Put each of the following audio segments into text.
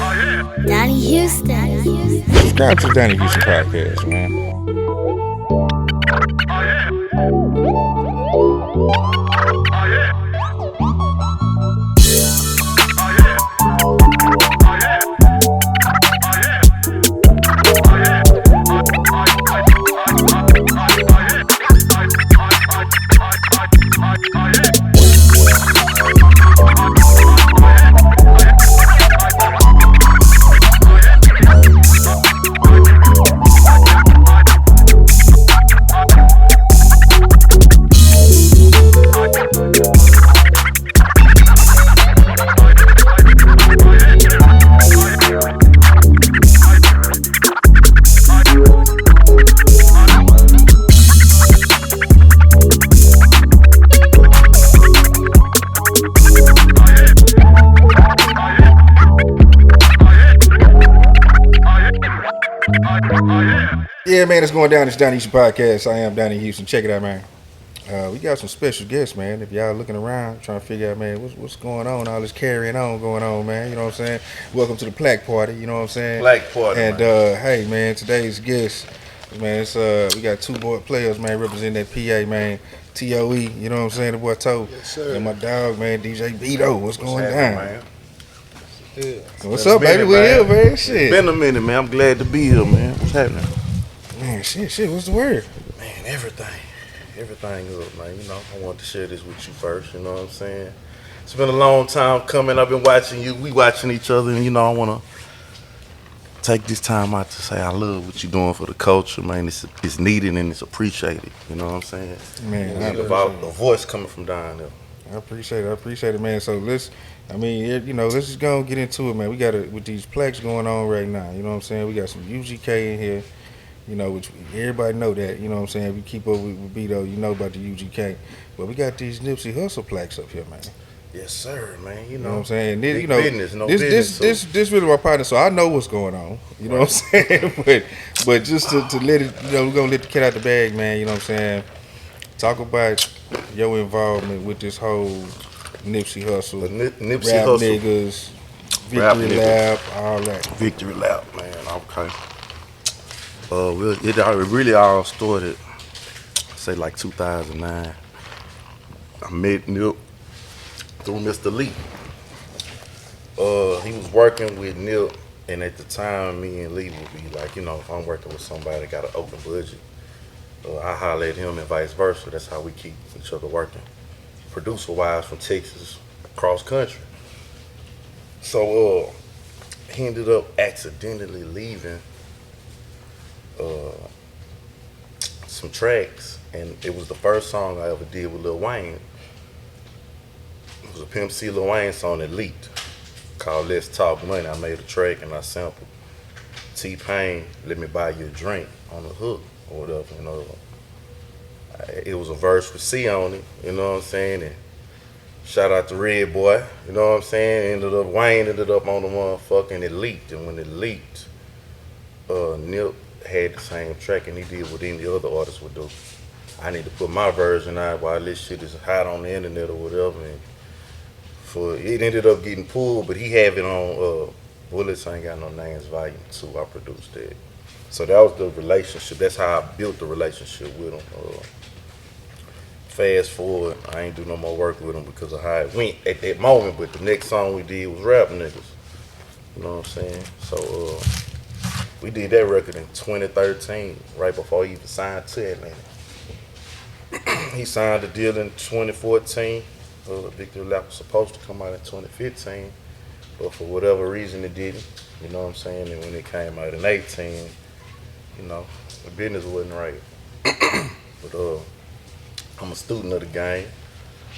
Donnie Houston. Subscribe to the Donnie Houston podcast, man. Yeah, man, it's going down. It's Donnie Houston podcast. I am Donnie Houston. Check it out, man. We got some special guests, man. If y'all looking around, trying to figure out, man, what's going on, all this carrying on going on, man. You know what I'm saying? Welcome to the Plaque Party. You know what I'm saying? Plaque Party. And hey, man, today's guest, man, it's we got two boy players, man, representing that PA, man. T.O.E. You know what I'm saying? The boy Toe. Yes, sir. And my dog, man, DJ Vito. What's going down? Man? Yeah. What's up, baby? We here, man. Shit. It's been a minute, man. I'm glad to be here, man. What's happening? Man, shit. What's the word? Man, everything good, man. You know, I want to share this with you first. You know what I'm saying? It's been a long time coming. I've been watching you. We watching each other, and you know, I want to take this time out to say I love what you're doing for the culture, man. It's needed and it's appreciated. You know what I'm saying? Man, And about the voice coming from down there. I appreciate it, man. So let's just go and get into it, man. We got it with these plaques going on right now. You know what I'm saying? We got some UGK in here, you know, which everybody know that. You know what I'm saying? If you keep up with Beto, you know about the UGK. But we got these Nipsey Hussle plaques up here, man. Yes, sir, man. You You know know what I'm saying? big You know, business, no business. this really my partner, so I know what's going on. You know what I'm saying? but just to let it, you know, we're gonna let the cat out the bag, man. You know what I'm saying? Talk about your involvement with this whole Nipsey Hussle, Nipsey rap Hussle. niggas, Rap Victory niggas. Lap, all that. Victory lap, man. Okay. It really all started, say like 2009. I met Nip through Mr. Lee. He was working with Nip, and at the time, me and Lee would be like, you know, if I'm working with somebody that got an open budget, I holler at him and vice versa. That's how we keep each other working. Producer-wise, from Texas, cross country. So he ended up accidentally leaving some tracks, and it was the first song I ever did with Lil Wayne. It was a Pimp C Lil Wayne song that leaked, called Let's Talk Money. I made a track and I sampled T-Pain, Let Me Buy You a Drink on the hook or whatever, you know. It was a verse with C on it, you know what I'm saying? And shout out to Red Boy, you know what I'm saying? Wayne ended up on the motherfucker and it leaked. And when it leaked, Nip had the same track and he did what any other artist would do. I need to put my version out while this shit is hot on the internet or whatever. And it ended up getting pulled, but he have it on Bullets Ain't Got No Names Volume 2. I produced that. So that was the relationship. That's how I built the relationship with him. Fast forward, I ain't do no more work with him because of how it went at that moment. But the next song we did was Rap Niggas. You know what I'm saying? So we did that record in 2013, right before he even signed to Atlanta. He signed the deal in 2014. Victory Lap was supposed to come out in 2015, but for whatever reason it didn't. You know what I'm saying? And when it came out in 18, you know, the business wasn't right. But I'm a student of the game.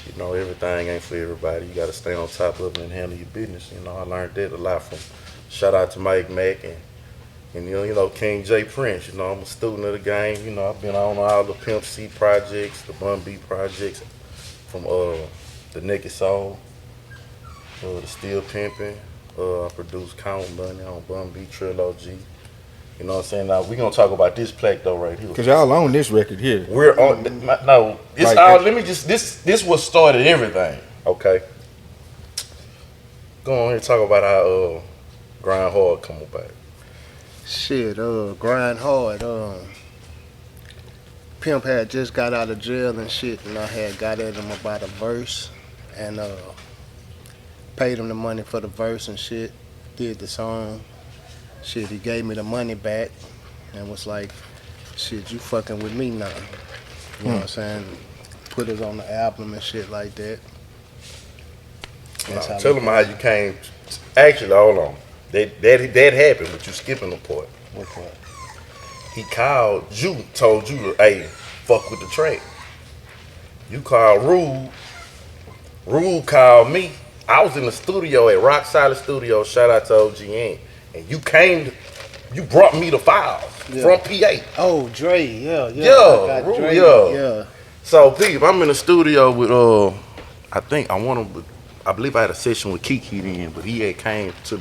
You know, everything ain't for everybody. You gotta stay on top of it and handle your business. You know, I learned that a lot from, shout out to Mike Mack and you know, King J Prince. You know, I'm a student of the game. You know, I've been on all the Pimp C projects, the Bun B projects, from the Naked Soul, the Still Pimpin'. I produced Count Money on Bun B Trilogy. You know what I'm saying? Now we gonna talk about this plaque though right here. Cause y'all own this record here. We're on no. It's Like all. that. Let me just this what started everything. Okay. Go on here and talk about how Grind Hard come back? Shit, grind hard. Pimp had just got out of jail and shit, and I had got at him about a verse, and paid him the money for the verse and shit. Did the song. Shit, he gave me the money back, and was like, "Shit, you fucking with me now." You know what I'm saying? Put it on the album and shit like that. Tell them how you came. Actually, hold on. That happened, but you skipping the part. What part? He called you, told you to, hey, fuck with the track. You called Rude. Rude called me. I was in the studio at Rock Solid Studio. Shout out to OGN. And you brought me the files from PA. Oh, Dre, yeah. Rude, Dre, yeah. So, Pete, I'm in the studio with, I believe I had a session with Kiki then, but he had came to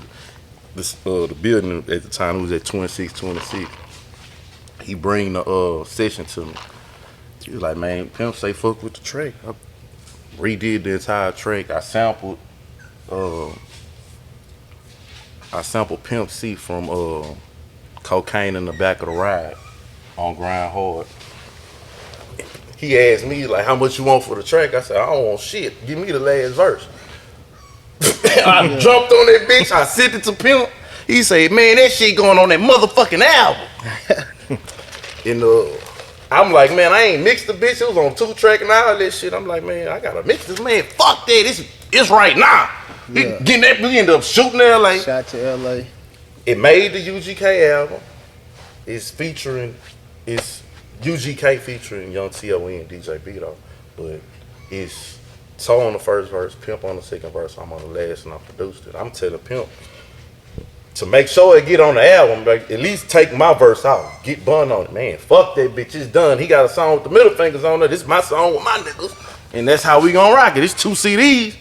the building at the time. It was at 2626. He bring the session to me. He was like, man, Pimp say fuck with the track. I redid the entire track. I sampled Pimp C from Cocaine in the Back of the Ride on Grind Hard. He asked me like, how much you want for the track? I said, I don't want shit. Give me the last verse. I jumped on that bitch. I sent it to Pimp. He said, man, that shit going on that motherfucking album. And I'm like, man, I ain't mixed the bitch. It was on 2-track and all that shit. I'm like, man, I gotta mix this. Man, fuck that. It's right now. Yeah. Getting that, we ended up shooting LA. Shot to LA. It made the UGK album. It's UGK featuring Young T.O.E and DJ Beto. But it's Toe on the first verse, Pimp on the second verse, I'm on the last, and I produced it. I'm telling Pimp to make sure it get on the album, like, at least take my verse out. Get Bun on it. Man, fuck that bitch, it's done. He got a song with the middle fingers on it. This is my song with my niggas. And that's how we gonna rock it. It's 2 CDs.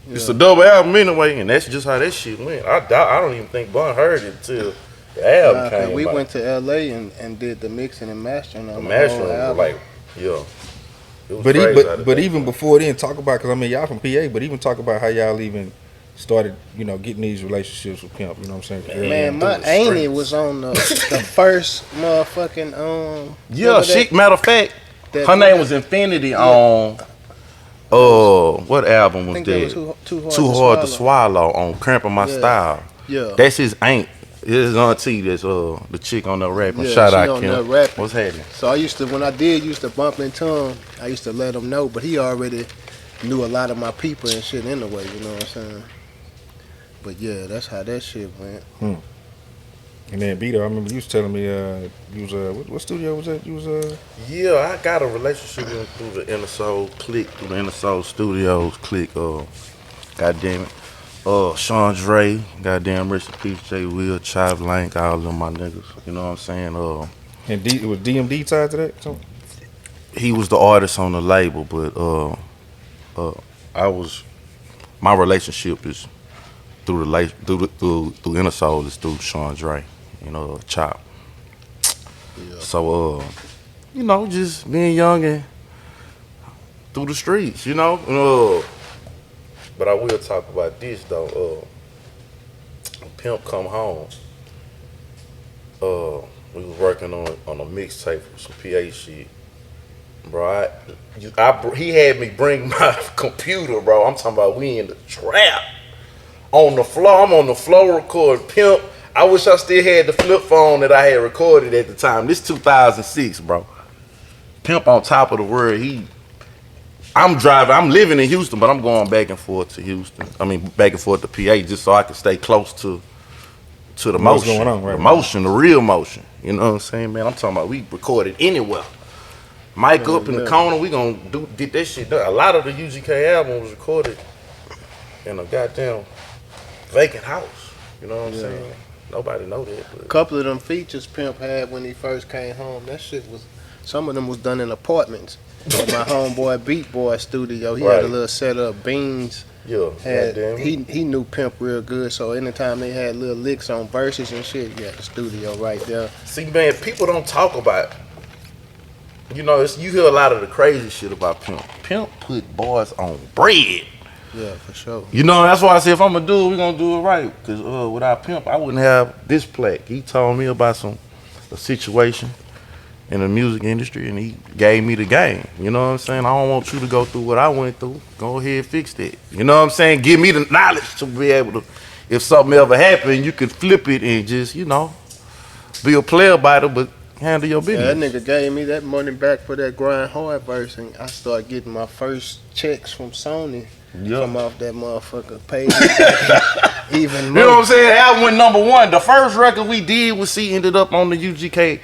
Yeah. It's a double album anyway, and that's just how that shit went. I don't even think Bun heard it till the album came we out. went to LA and did the mixing and mastering on the mastering whole album. Like, yeah. But even before then, talk about, because I mean y'all from PA, but even talk about how y'all even started, getting these relationships with Pimp. You know what I'm saying? Man, my auntie was on the first motherfucking Matter of fact, her name was Infinity on what album was that? Too Hard to Swallow on Cramping My Style. Yeah, that's his aunt. His auntie, that's the chick on there rapping. Shout out Kim. What's happening? So I used to bump into him, I used to let him know, but he already knew a lot of my people and shit anyway, you know what I'm saying? But yeah, that's how that shit went. And then Beto, I remember you was telling me you was what studio was that? You was Yeah, I got a relationship with him through the Inner Soul clique, through the Inner Soul Studios clique. God damn it. Sean Dre, goddamn rest in peace, Jay Will, Chive Lank, all of them my niggas. You know what I'm saying? And it was DMD tied to that? So? He was the artist on the label, but my relationship is through Inner Soul is through Sean Dre, Chop. Yeah. So just being young and through the streets, But I will talk about this though. Pimp come home. We was working on a mixtape for some PA shit. Bro, he had me bring my computer, bro. I'm talking about we in the trap. On the floor, I'm on the floor recording Pimp. I wish I still had the flip phone that I had recorded at the time. This 2006, bro. Pimp on top of the world. I'm living in Houston, but I'm going back and forth to Houston. I mean, back and forth to PA just so I can stay close to the What's motion. going on right the now? motion, the real motion. You know what I'm saying, man? I'm talking about we recorded anywhere. Mic up in the corner, we gonna get that shit done. A lot of the UGK album was recorded in a goddamn vacant house. You know what I'm saying? Nobody know that. But. A couple of them features Pimp had when he first came home, that shit was, some of them was done in apartments. At my homeboy Beat Boy studio, he had a little setup. Beans, he knew Pimp real good, so anytime they had little licks on verses and shit, he had the studio right there. See, man, people don't talk about. You hear a lot of the crazy shit about Pimp. Pimp put boys on bread. Yeah, for sure. You know, that's why I said if I'm gonna do it, we gonna do it right. Cause without Pimp, I wouldn't have this plaque. He told me about a situation in the music industry, and he gave me the game. You know what I'm saying? I don't want you to go through what I went through. Go ahead, fix that. You know what I'm saying? Give me the knowledge to be able to, if something ever happened, you could flip it and just, be a player about it, but handle your Yeah, business. that nigga gave me that money back for that Grind Hard verse, and I started getting my first checks from Sony. Come off that motherfucker paid even You more. know what I'm saying? Album went #1. The first record we did was ended up on the UGK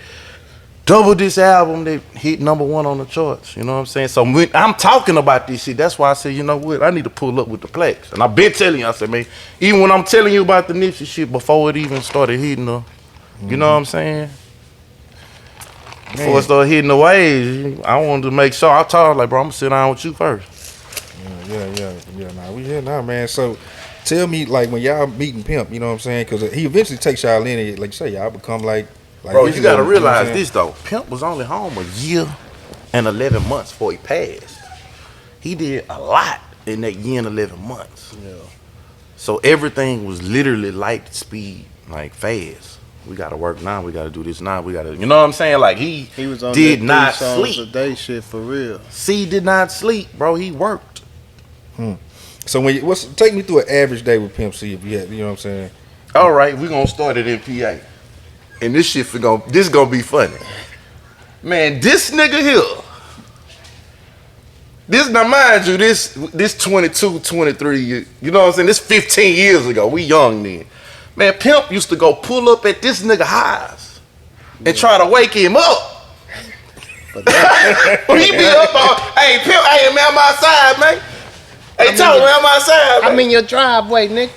double this album that hit #1 on the charts. You know what I'm saying? So when I'm talking about this shit, that's why I said, you know what? I need to pull up with the plaques. And I've been telling you, I said, man, even when I'm telling you about the Nipsey shit before it even started hitting you know what I'm saying? Before it started hitting the waves, I wanted to make sure. I told her, like, bro, I'm gonna sit down with you first. Yeah. Nah, we here now, man. So, tell me, like, when y'all meeting Pimp, you know what I'm saying? Because he eventually takes y'all in, and like you say, y'all become like Bro, his you gotta little, you know what I'm realize saying? this though. Pimp was only home a year and 11 months before he passed. He did a lot in that year and 11 months. Yeah. So everything was literally light speed, like fast. We gotta work now. We gotta do this now. We gotta, you know what I'm saying? Like he was on did that not 3 songs a sleep. day shit for real. C did not sleep, bro. He worked. So take me through an average day with Pimp C if you had, you know what I'm saying? All right, we gonna start it in PA, and this shit this gonna be funny, man. This nigga here. This, now mind you, this 22, 23, you know what I'm saying? This 15 years ago. We young then. Man, Pimp used to go pull up at this nigga house and try to wake him up. When he be up on, hey, Pimp, hey, man, I'm outside, man. Hey, tell me, man, I'm outside, man. I'm in your driveway, nigga.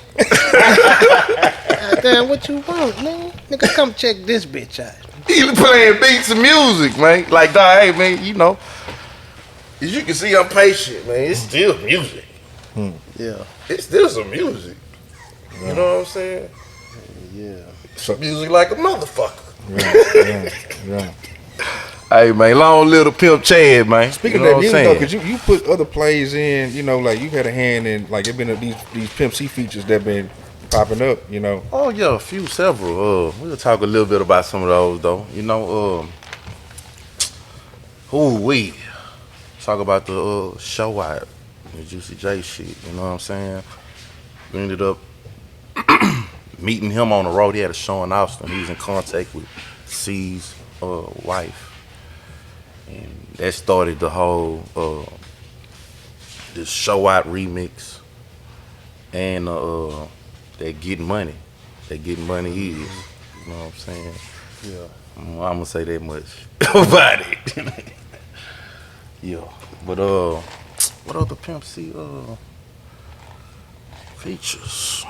Damn, what you want, nigga? Nigga, come check this bitch out. He was playing beats and music, man. Like, dog, hey, man, you know. As you can see, I'm patient, man. It's still music. Yeah, It's still some music. You know what I'm saying? yeah. So, Music like a motherfucker. yeah. Hey, man, long little Pimp Chad, man. Speaking You know of that what I'm music, though, saying? because you put other plays in, you know, like you had a hand in, like it been these Pimp C features that been popping up, you know. Oh, yeah, several. We'll talk a little bit about some of those, though. You know, we talk about the show out, the Juicy J shit, you know what I'm saying? We ended up meeting him on the road. He had a show in Austin. He was in contact with C's wife. And that started the whole this show out remix and that Getting Money. That Getting Money is. You know what I'm saying? Yeah. I'm gonna say that much about it. Yeah. But what other Pimp C features?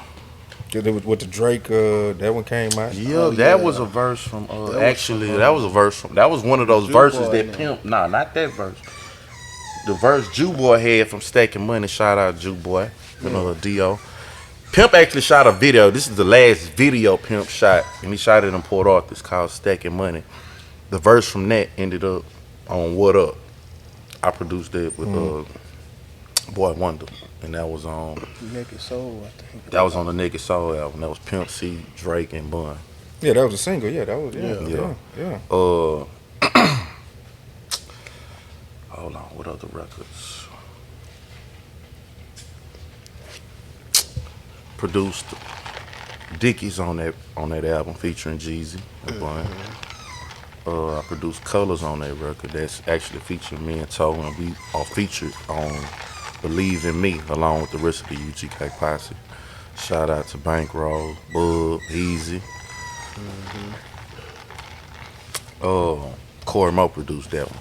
With the Drake, that one came out. Yeah, that was a verse from that was one of those Ju verses Boy, that man. Pimp, nah, not that verse. The verse Ju Boy had from Stacking Money, shout out Ju Boy, D.O. Pimp actually shot a video. This is the last video Pimp shot, and he shot it in Port Arthur. It's called Stacking Money. The verse from that ended up on What Up. I produced it with Boy Wonder, and that was on Naked Soul, I think. that was on the Naked Soul album. That was Pimp C, Drake, and Bun. Yeah, that was a single. Yeah, that was yeah. Hold on, what other records? Produced Dickies on that album featuring Jeezy and Bun. I produced Colors on that record. That's actually featuring me and T.O.E, and we are featured on Believe in Me along with the rest of the UGK posse. Shout out to Bankroll, Bug, Easy. Corey Mo produced that one.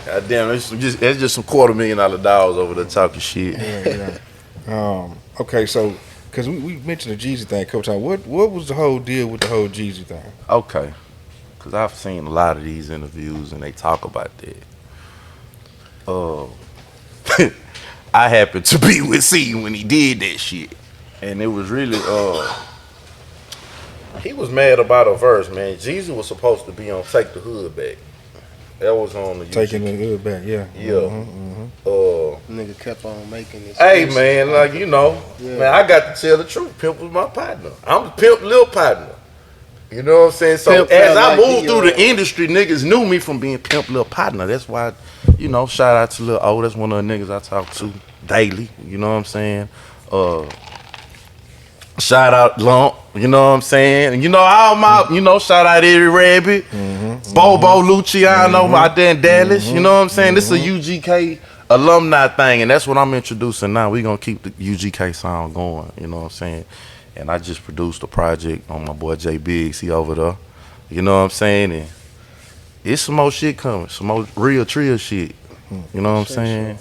God damn, that's just some $250,000 over there talking shit. Yeah. Okay, so because we mentioned the Jeezy thing a couple times. What was the whole deal with the whole Jeezy thing? Okay, because I've seen a lot of these interviews and they talk about that. I happened to be with C when he did that shit, and it was really he was mad about a verse, man. Jeezy was supposed to be on Take the Hood Back. That was on the Taking YouTube. the hood back, yeah. Yeah. Nigga kept on making this. Hey man, like you know, Yeah. man, I got to tell the truth. Pimp was my partner. I'm the Pimp Lil partner. You know what I'm saying? So Pimp as felt I like moved he, through the industry, niggas knew me from being Pimp Lil partner. That's why, you know, shout out to Lil O. That's one of the niggas I talk to daily. You know what I'm saying? Shout out Lump. You know what I'm saying? And you know all my, you know, shout out Eddie Rabbit, Bobo Luciano out there in Dallas. You know what I'm saying? This is a UGK alumni thing, and that's what I'm introducing now. We gonna keep the UGK sound going. You know what I'm saying? And I just produced a project on my boy Jaye Biggs. He over there. You know what I'm saying? And it's some more shit coming. Some more real trio shit. You know what I'm saying?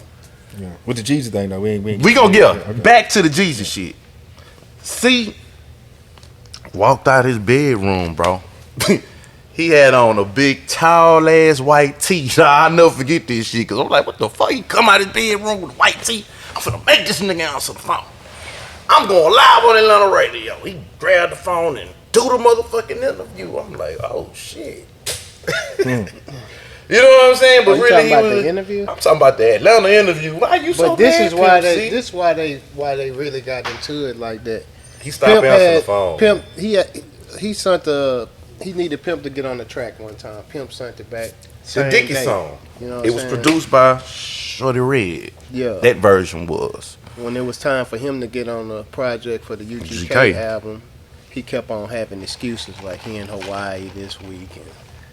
Yeah. With the Jesus thing though, We gonna get back to the Jesus shit. See, walked out his bedroom, bro. He had on a big, tall ass white tee. I'll never forget this shit, cause I'm like, what the fuck? He come out his bedroom with a white tee. I'm finna make this nigga answer the phone. I'm going live on Atlanta radio. He grabbed the phone and do the motherfucking interview. I'm like, oh shit. You know what I'm saying? But you really, talking he about was, the interview? I'm talking about the Atlanta interview. Why you so But this mad, is why Pimp C? this why they really got into it like that. He stopped answering the phone. Pimp he needed Pimp to get on the track one time. Pimp sent it back. The Same Dickie day. song. You know what It I'm was saying? produced by Shorty Red. Yeah. That version was. When it was time for him to get on the project for the UGK UGK. album, he kept on having excuses like he in Hawaii this week and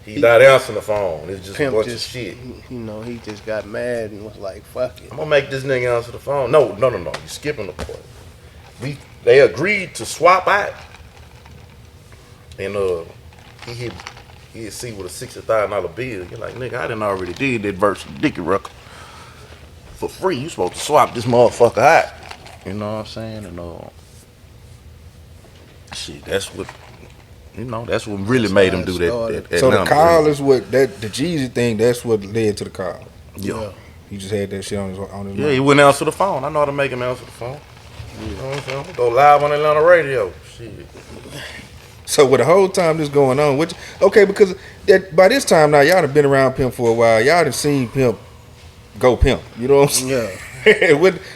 He not answering the phone. It's just a Pimp bunch just of shit. you know, he just got mad and was like, fuck it. I'm gonna make this nigga answer the phone. No. You skipping the part. They agreed to swap out. And he'd see with a $60,000 bill. You're like, nigga, I done already did that verse of Dickie record for free. You supposed to swap this motherfucker out. You know what I'm saying? And shit, that's what really made him do that. So the call is what the Jeezy thing. That's what led to the call. Yeah. He just had that shit on his Yeah, mind. he wouldn't answer the phone. I know how to make him answer the phone. You know what I'm saying? Go live on Atlanta radio. Shit. So with the whole time this going on, because by this time now y'all done been around Pimp for a while. Y'all done seen Pimp go Pimp. You know what I'm saying? Yeah.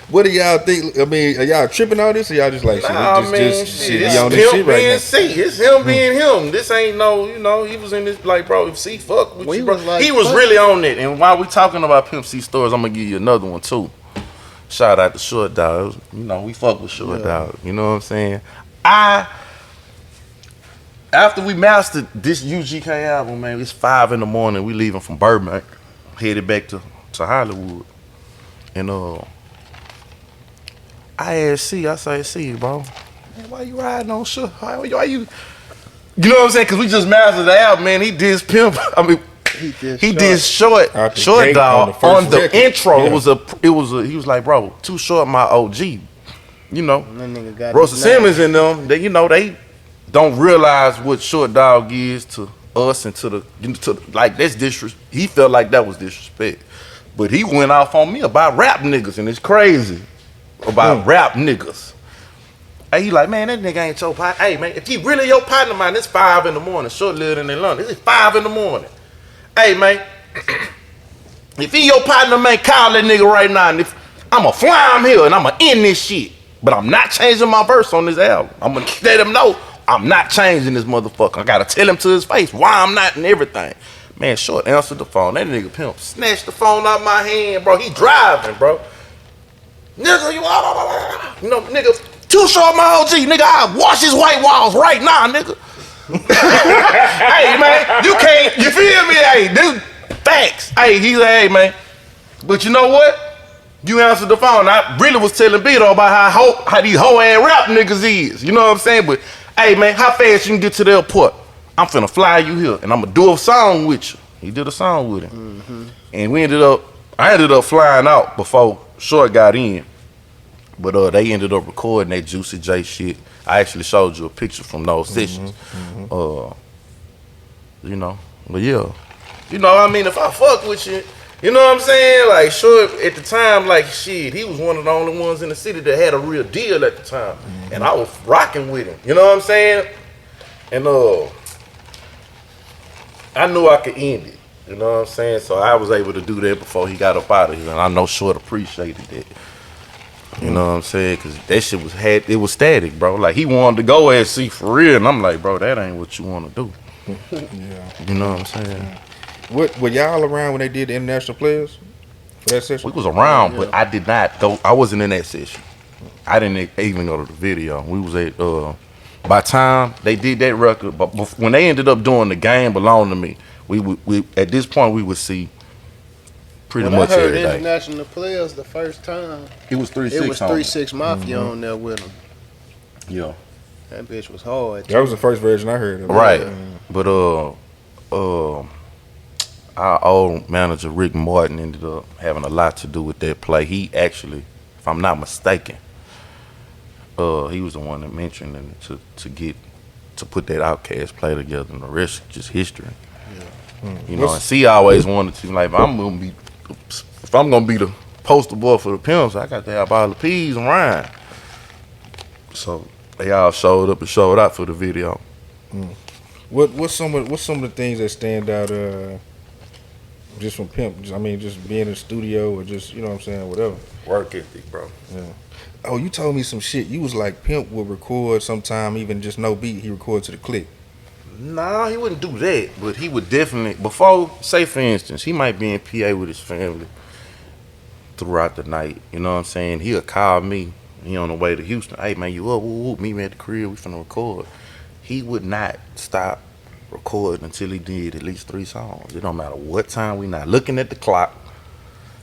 what do y'all think? I mean, are y'all tripping on this, or y'all just like shit? It's He on this Pimp shit right being now. C. It's him being him. This ain't he was in this like, bro. If C fuck with you, bro. He was really on it. And while we talking about Pimp C stories, I'm gonna give you another one too. Shout out to Short Dog. You know, we fuck with Short Dog. You know what I'm saying? After we mastered this UGK album, man, it's 5 in the morning. We leaving from Burbank, headed back to Hollywood. And I asked C, I say, C, bro, man, why you riding on Short? Why you? You know what I'm saying? Cause we just mastered the album, man. He did Pimp. I mean, he did Short Dog on the intro. Yeah. It was a. He was like, bro, Too Short, my OG. You know, That nigga got Russell his Simmons and them. They don't realize what Short Dog is to us and to like that's disrespect. He felt like that was disrespect, but he went off on me about rap niggas, and it's crazy about rap niggas. Hey, he like, man, that nigga ain't your partner. Hey, man, if he really your partner, man, it's 5 in the morning. Short lived in Atlanta. It's 5 in the morning. Hey, man, if he your partner, man, call that nigga right now. And if I'ma fly him here and I'ma end this shit, but I'm not changing my verse on this album. I'm gonna let him know I'm not changing this motherfucker. I gotta tell him to his face why I'm not and everything. Man, Short answered the phone. That nigga Pimp snatched the phone out my hand, bro. He driving, bro. Nigga, you know, nigga, Too Short my OG. Nigga, I wash his white walls right now, nigga. Hey, man, you can't, you feel me? Hey, this facts. Hey, he like, hey, man, but you know what? You answered the phone. I really was telling Beto about how these hoe ass rap niggas is. You know what I'm saying? But hey, man, how fast you can get to the airport? I'm finna fly you here, and I'm gonna do a song with you. He did a song with him, and I ended up flying out before Short got in. But they ended up recording that Juicy J shit. I actually showed you a picture from those sessions. You know, but yeah, you know, I mean, if I fuck with you. You know what I'm saying? Like, Short, at the time, like, shit, he was one of the only ones in the city that had a real deal at the time. And I was rocking with him. You know what I'm saying? And I knew I could end it. You know what I'm saying? So I was able to do that before he got up out of here, and I know Short appreciated that. You know what I'm saying? Because that shit it was static, bro. Like, he wanted to go at C for real, and I'm like, bro, that ain't what you want to do. Yeah. You know what I'm saying? What were y'all around when they did the international players for that session? We was around, Yeah. but I did not go. I wasn't in that session. I didn't even go to the video. We was at by time they did that record, but when they ended up doing the game belonged to me, we at this point we would see pretty When much I heard every day. international players the first time, It was 3-6 it was on 3-6 Mafia on there with him. Yeah. That bitch was hard. That was the first version I heard of. Right. Yeah. But our old manager Rick Martin ended up having a lot to do with that play. He actually, if I'm not mistaken, he was the one that mentioned it to put that Outkast play together, and the rest is just history. Yeah. You know, and C always wanted to, like, if I'm gonna be the poster boy for the Pimps, I got to have all the P's and Ryan. So they all showed up and showed out for the video. What's some of the things that stand out just from Pimp? Just being in the studio or just, you know what I'm saying, whatever. Work ethic, bro. Yeah. Oh, you told me some shit. You was like, Pimp would record sometime, even just no beat, he record to the click. Nah, he wouldn't do that, but he would definitely, before, say for instance, he might be in PA with his family throughout the night, you know what I'm saying? He'll call me, he on the way to Houston, hey man, you up, meet me at the crib, we finna record. He would not stop recording until he did at least 3 songs. It don't matter what time, we not looking at the clock.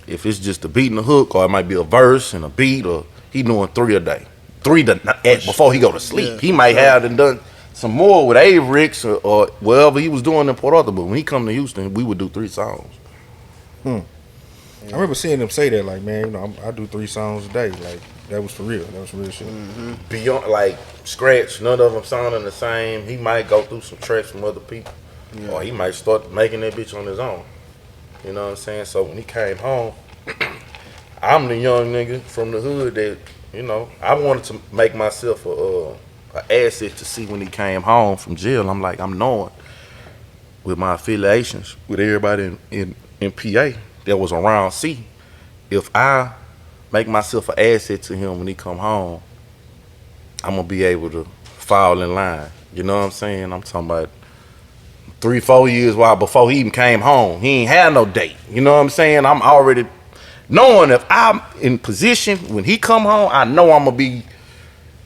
If it's just a beat and a hook, or it might be a verse and a beat, or he doing 3 a day. 3 before he go to sleep. Yeah, he might have done some more with Avericks or wherever he was doing in Port Arthur, but when he come to Houston, we would do 3 songs. I remember seeing him say that, like, man, you know, I do 3 songs a day. Like, that was for real. That was real shit. Beyond, like, scratch, none of them sounding the same. He might go through some tracks from other people, or he might start making that bitch on his own. You know what I'm saying? So when he came home, I'm the young nigga from the hood that, you know, I wanted to make myself an asset to see when he came home from jail. I'm like, I'm knowing with my affiliations with everybody in PA that was around C, if I make myself an asset to him when he come home, I'm gonna be able to fall in line. You know what I'm saying? I'm talking about 3-4 years before he even came home. He ain't had no date. You know what I'm saying? I'm already knowing if I'm in position when he come home, I know I'm gonna be.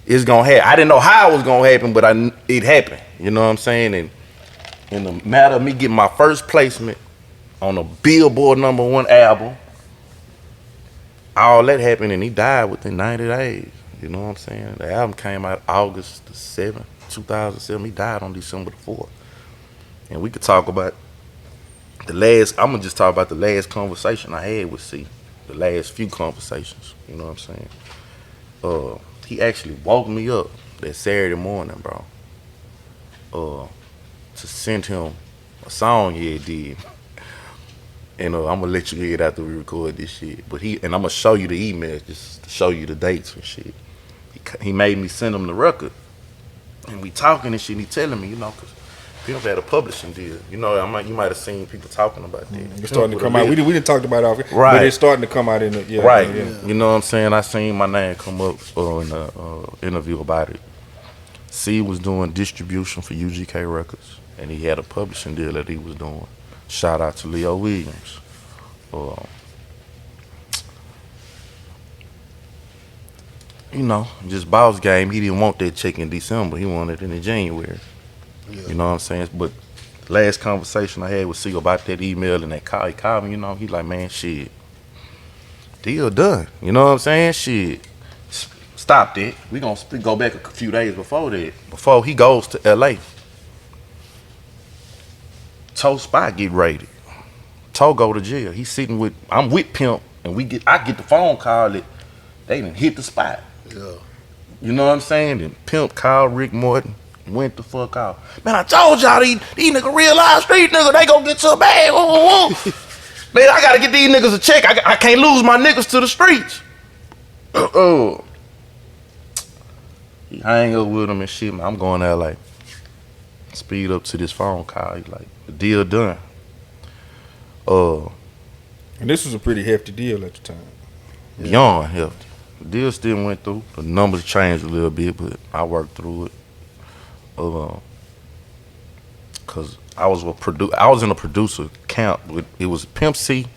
It's gonna happen. I didn't know how it was gonna happen, but it happened. You know what I'm saying? And in the matter of me getting my first placement on a Billboard #1 album, all that happened, and he died within 90 days. You know what I'm saying? The album came out August the 7th, 2007. He died on December the 4th. And we could talk about I'm gonna just talk about the last conversation I had with C. The last few conversations. You know what I'm saying? He actually woke me up that Saturday morning, bro. To send him a song he had did. And I'm gonna let you hear it after we record this shit. But I'm gonna show you the emails just to show you the dates and shit. He made me send him the record. And we talking and shit, and he telling me, you know, cause Pimp had a publishing deal. You know, you might have seen people talking about that. It's starting to come out. We didn't talk about it off, right. But it's starting to come out in the right. Yeah. You know what I'm saying? I seen my name come up in the interview about it. C was doing distribution for UGK Records, and he had a publishing deal that he was doing. Shout out to Leo Williams. You know, just boss game. He didn't want that check in December. He wanted it in January. Yeah. You know what I'm saying? But last conversation I had with C about that email and that call, he called me, you know, he like, man, shit, deal done. You know what I'm saying? Shit, stop that. We gonna go back a few days before that. Before he goes to LA. T.O.E spot get raided. T.O.E go to jail. I'm with Pimp, and I get the phone call that they done hit the spot. Yeah. You know what I'm saying? And Pimp called Rick Morton, went the fuck out. Man, I told y'all these niggas real live street niggas, they gonna get so bad. Man, I gotta get these niggas a check. I can't lose my niggas to the streets. He hang up with him and shit, man. I'm going there like, speed up to this phone call. He like, the deal done. And this was a pretty hefty deal at the time. Beyond hefty. The deal still went through. The numbers changed a little bit, but I worked through it. Cause I was in a producer camp with, it was Pimp C,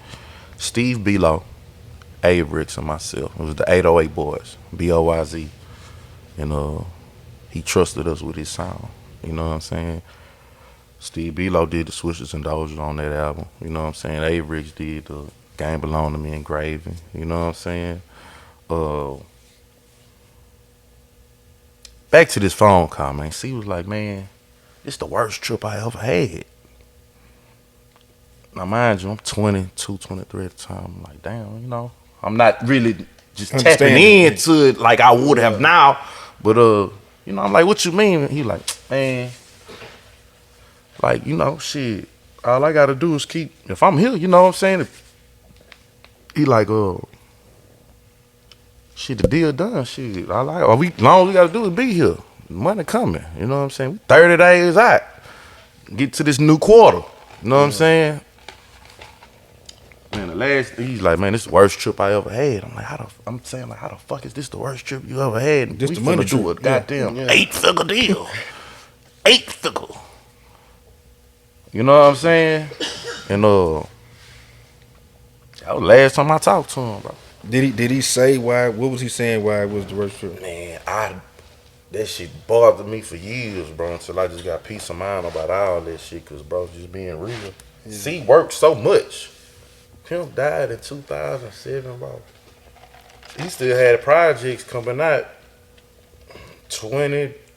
Steve Below, Avrix, and myself. It was the 808 boys, BOYZ. And he trusted us with his sound. You know what I'm saying? Steve Below did the Swishers and Dozers on that album. You know what I'm saying? Avrix did the Game Belong to Me and Gravy. You know what I'm saying? Back to this phone call, man. C was like, man, this the worst trip I ever had. Now, mind you, I'm 22, 23 at the time. I'm like, damn, you know, I'm not really just tapping into it like I would have now. But, you know, I'm like, what you mean? He like, man, like, you know, shit, all I got to do is keep, if I'm here, you know what I'm saying? He like, shit, the deal done, shit. All we got to do is be here. Money coming, you know what I'm saying? 30 days out. Get to this new quarter, you know what I'm saying? Man, he's like, man, this is the worst trip I ever had. I'm like, how the fuck is this the worst trip you ever had? And this we the money do a goddamn 8-figure deal. 8-figure. You know what I'm saying? And that was the last time I talked to him, bro. Did he say why? What was he saying why it was the worst trip? Man, that shit bothered me for years, bro, until I just got peace of mind about all that shit, cause bro, just being real. Yeah. C worked so much. Pimp died in 2007, bro. He still had projects coming out 20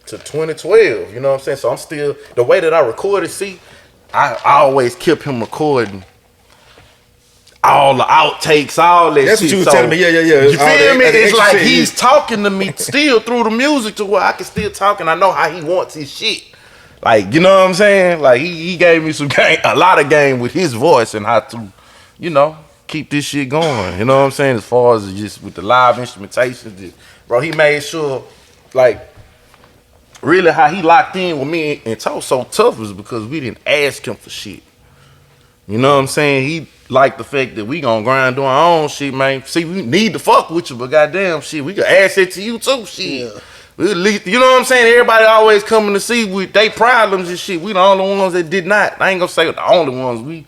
to 2012, you know what I'm saying? So I'm still, the way that I recorded C, I always kept him recording all the outtakes, all that That's shit. What you was so, telling me. Yeah. You feel me? It's like shit, he's talking to me still through the music to where I can still talk and I know how he wants his shit. Like, you know what I'm saying? Like, he gave me a lot of game with his voice and how to, you know, keep this shit going. You know what I'm saying? As far as just with the live instrumentation, bro, he made sure, like, really how he locked in with me and T.O.E so tough was because we didn't ask him for shit. You know what I'm saying? He liked the fact that we gonna grind doing our own shit, man. See, we need to fuck with you, but goddamn shit, we can ask it to you too, shit. Yeah. You know what I'm saying? Everybody always coming to see with they problems and shit. We the only ones that did not. I ain't gonna say the only ones.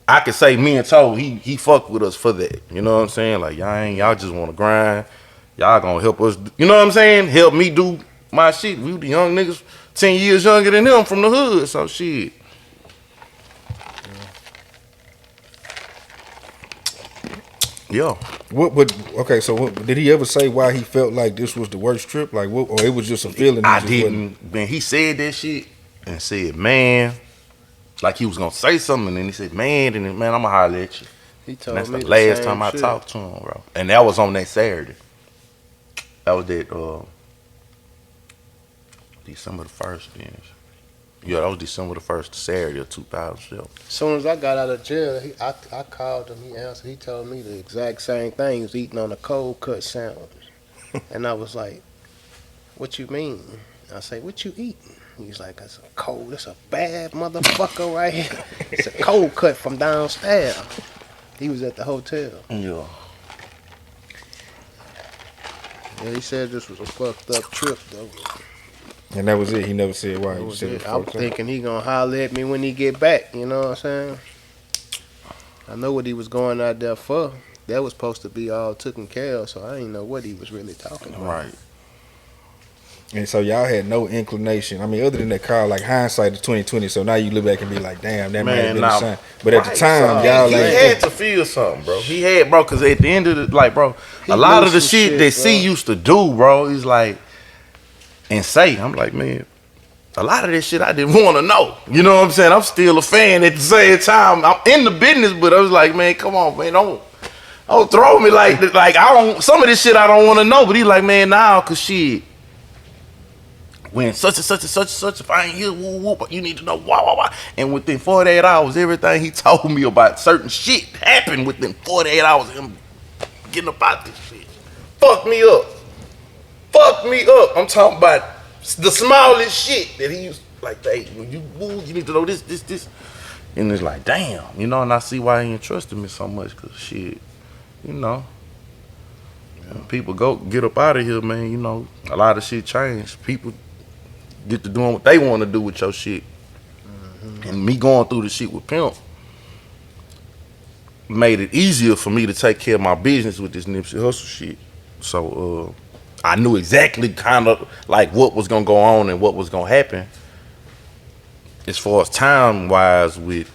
I could say me and T.O.E, he fucked with us for that. You know what I'm saying? Like y'all just wanna grind. Y'all gonna help us. You know what I'm saying? Help me do my shit. We the young niggas 10 years younger than him from the hood, so shit. Yeah. So did he ever say why he felt like this was the worst trip? Like what, or it was just a feeling? I didn't. Man, he said that shit and said, man, like he was gonna say something, and then he said, man, and then, man, I'ma holler at you. He told me that's the last time I shit. talked to him, bro. And that was on that Saturday. That was that December the 1st, then. Yeah, that was December the 1st, Saturday of 2007. As soon as I got out of jail, I called him. He answered. He told me the exact same thing. He was eating on a cold cut sandwich, and I was like, "What you mean?" I say, "What you eating?" He's like, "It's a cold. It's a bad motherfucker right here. It's a cold cut from downstairs." He was at the hotel. Yeah. Yeah, he said this was a fucked up trip though. And that was it. He never said why. I'm thinking he gonna holler at me when he get back. You know what I'm saying? I know what he was going out there for. That was supposed to be all taken care of, so I didn't know what he was really talking about. Right. And so y'all had no inclination. I mean, other than that call, like hindsight is 2020. So now you look back and be like, damn, that might have been a sign. But at the time, y'all he had to feel something, bro. He had, bro, because at the end of the, like, bro, a lot of the shit that C used to do, bro, is like, and say, I'm like, man, a lot of this shit I didn't want to know. You know what I'm saying? I'm still a fan at the same time. I'm in the business, but I was like, man, come on, man, don't throw me like I don't. Some of this shit I don't want to know. But he's like, man, nah, cause shit, when such and such and such and such, if I ain't here, woo woo, but you need to know why. And within 48 hours, everything he told me about certain shit happened within 48 hours of him getting about this shit. Fuck me up. I'm talking about the smallest shit that he used, like, hey, when you move, you need to know this. And it's like, damn, you know, and I see why he entrusted me so much, cause shit, you know, when people get up out of here, man. You know, a lot of shit changed. People get to doing what they want to do with your shit, and me going through the shit with Pimp made it easier for me to take care of my business with this Nipsey Hussle shit. So I knew exactly kind of like what was gonna go on and what was gonna happen as far as time wise with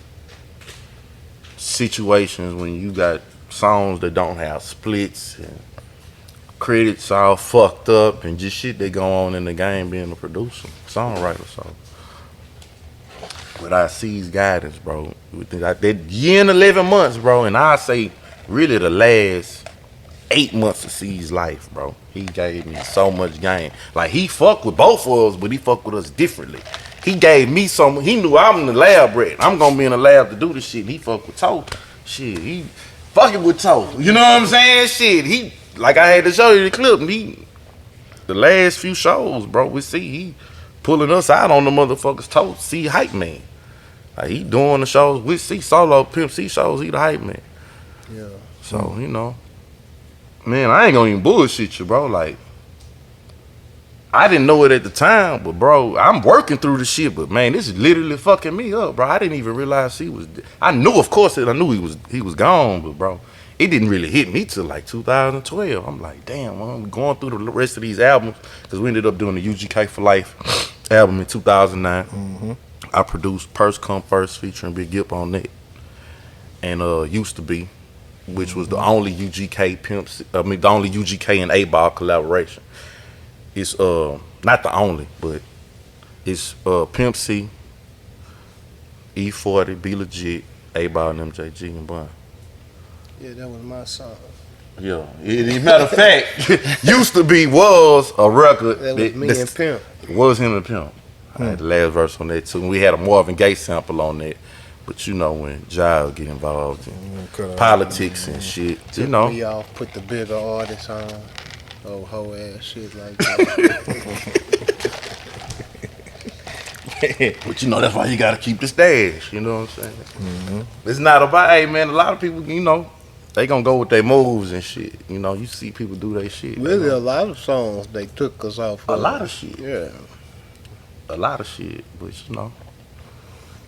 situations when you got songs that don't have splits and credits all fucked up and just shit that go on in the game being a producer, songwriter. So without C's guidance, bro, that year and 11 months, bro, and I say really the last 8 months of C's life, bro, he gave me so much game. Like, he fucked with both of us, but he fucked with us differently. He gave me some. He knew I'm in the lab rat. I'm gonna be in the lab to do this shit. And he fucked with T.O.E. Shit, he fucking with T.O.E. You know what I'm saying? Shit, he, like I had to show you the clip. The last few shows, bro, we see he pulling us out on the motherfuckers. T.O.E. C hype man. Like, he doing the shows. We see solo Pimp C shows. He the hype man. Yeah. So you know, man, I ain't gonna even bullshit you, bro. Like, I didn't know it at the time, but bro, I'm working through the shit. But man, this is literally fucking me up, bro. I didn't even realize he was. I knew, of course, I knew he was gone, but bro, it didn't really hit me till like 2012. I'm like, damn, I'm going through the rest of these albums because we ended up doing the UGK for Life album in 2009. Mm-hmm. I produced Purse Come First featuring Big Gip on that, and Used to Be, which was the only UGK the only UGK and A-Ball collaboration. It's not the only, but it's Pimp C, E40, Be Legit, A-Ball, and MJG and Bun. Yeah, that was my song. Yeah. Matter of fact, Used to Be was a record. That was me and Pimp. It was him and Pimp. I had the last verse on that too. And we had a Marvin Gaye sample on that. But you know when Jaye get involved in politics and shit, you know. We all put the bigger artists on. Oh, whole ass shit like that. But you know, that's why you gotta keep the stash, you know what I'm saying? Mm-hmm. It's not about, hey man, a lot of people, you know, they gonna go with their moves and shit. You know, you see people do their shit. Really, you know? a lot of songs they took us off. A lot of shit. Yeah. A lot of shit, but you know,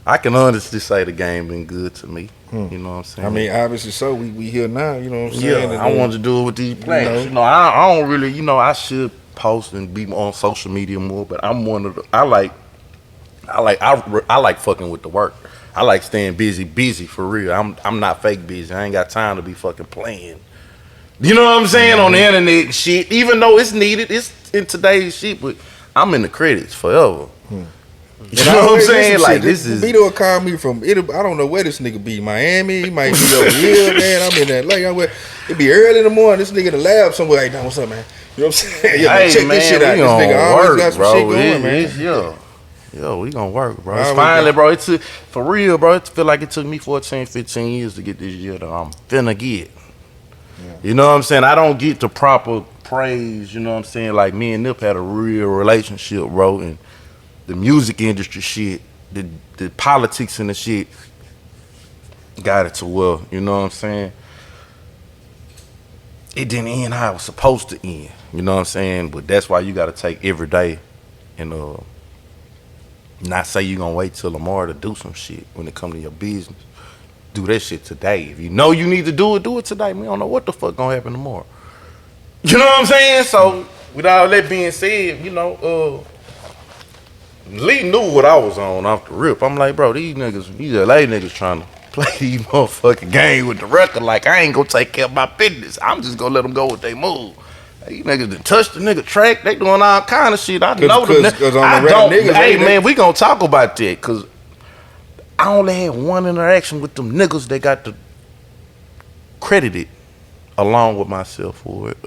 I can honestly say the game been good to me. You know what I'm saying? I mean, obviously, so we here now. You know what I'm saying? Yeah, I wanted to do it with these players. You know, I don't really. You know, I should post and be on social media more, but I'm one of the. I like fucking with the work. I like staying busy for real. I'm not fake busy. I ain't got time to be fucking playing. You know what I'm saying? On the internet and shit. Even though it's needed, it's in today's shit, but I'm in the credits forever. You know what I'm saying? Like, this is. Vito will call me from. I don't know where this nigga be. Miami. He might be over here, man. I'm in LA. It be early in the morning. This nigga in the lab somewhere. Hey, what's up, man? You know what I'm saying? Yo, hey, check man, this shit out. This nigga always got some bro. shit going, man. Yo, we gonna work, bro. It's finally, bro. It took, for real, bro. It feel like it took me 14, 15 years to get this year that I'm finna get. Yeah. You know what I'm saying? I don't get the proper praise, you know what I'm saying? Like, me and Nip had a real relationship, bro, and the music industry shit, the politics and the shit got it to well, you know what I'm saying? It didn't end how it was supposed to end, you know what I'm saying? But that's why you gotta take every day and not say you're gonna wait till tomorrow to do some shit when it come to your business. Do that shit today. If you know you need to do it today. We don't know what the fuck gonna happen tomorrow. You know what I'm saying? So, with all that being said, you know, Lee knew what I was on off the rip. I'm like, bro, these LA niggas trying to play these motherfucking game with the record. Like, I ain't gonna take care of my business. I'm just gonna let them go with they move. These niggas done touched the nigga track. They doing all kind of shit. I know the niggas. Hey, man, we gonna talk about that. Because I only had one interaction with them niggas that got the credited along with myself for it.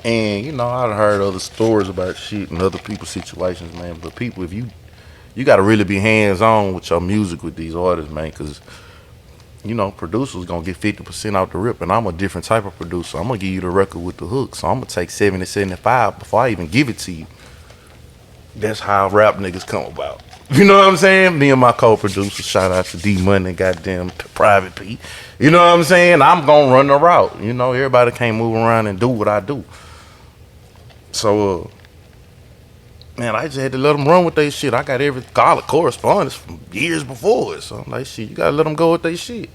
And, you know, I've heard other stories about shit and other people's situations, man. But people, if you got to really be hands-on with your music with these artists, man. Because, you know, producers gonna get 50% out the rip, and I'm a different type of producer. I'm gonna give you the record with the hook, so I'm gonna take 70, 75 before I even give it to you. That's how rap niggas come about. You know what I'm saying? Me and my co-producer, shout out to D Money, goddamn Private P. You know what I'm saying? I'm gonna run the route. You know, everybody can't move around and do what I do. So, man, I just had to let them run with their shit. I got all the correspondence from years before it. So I'm like, shit, you gotta let them go with their shit.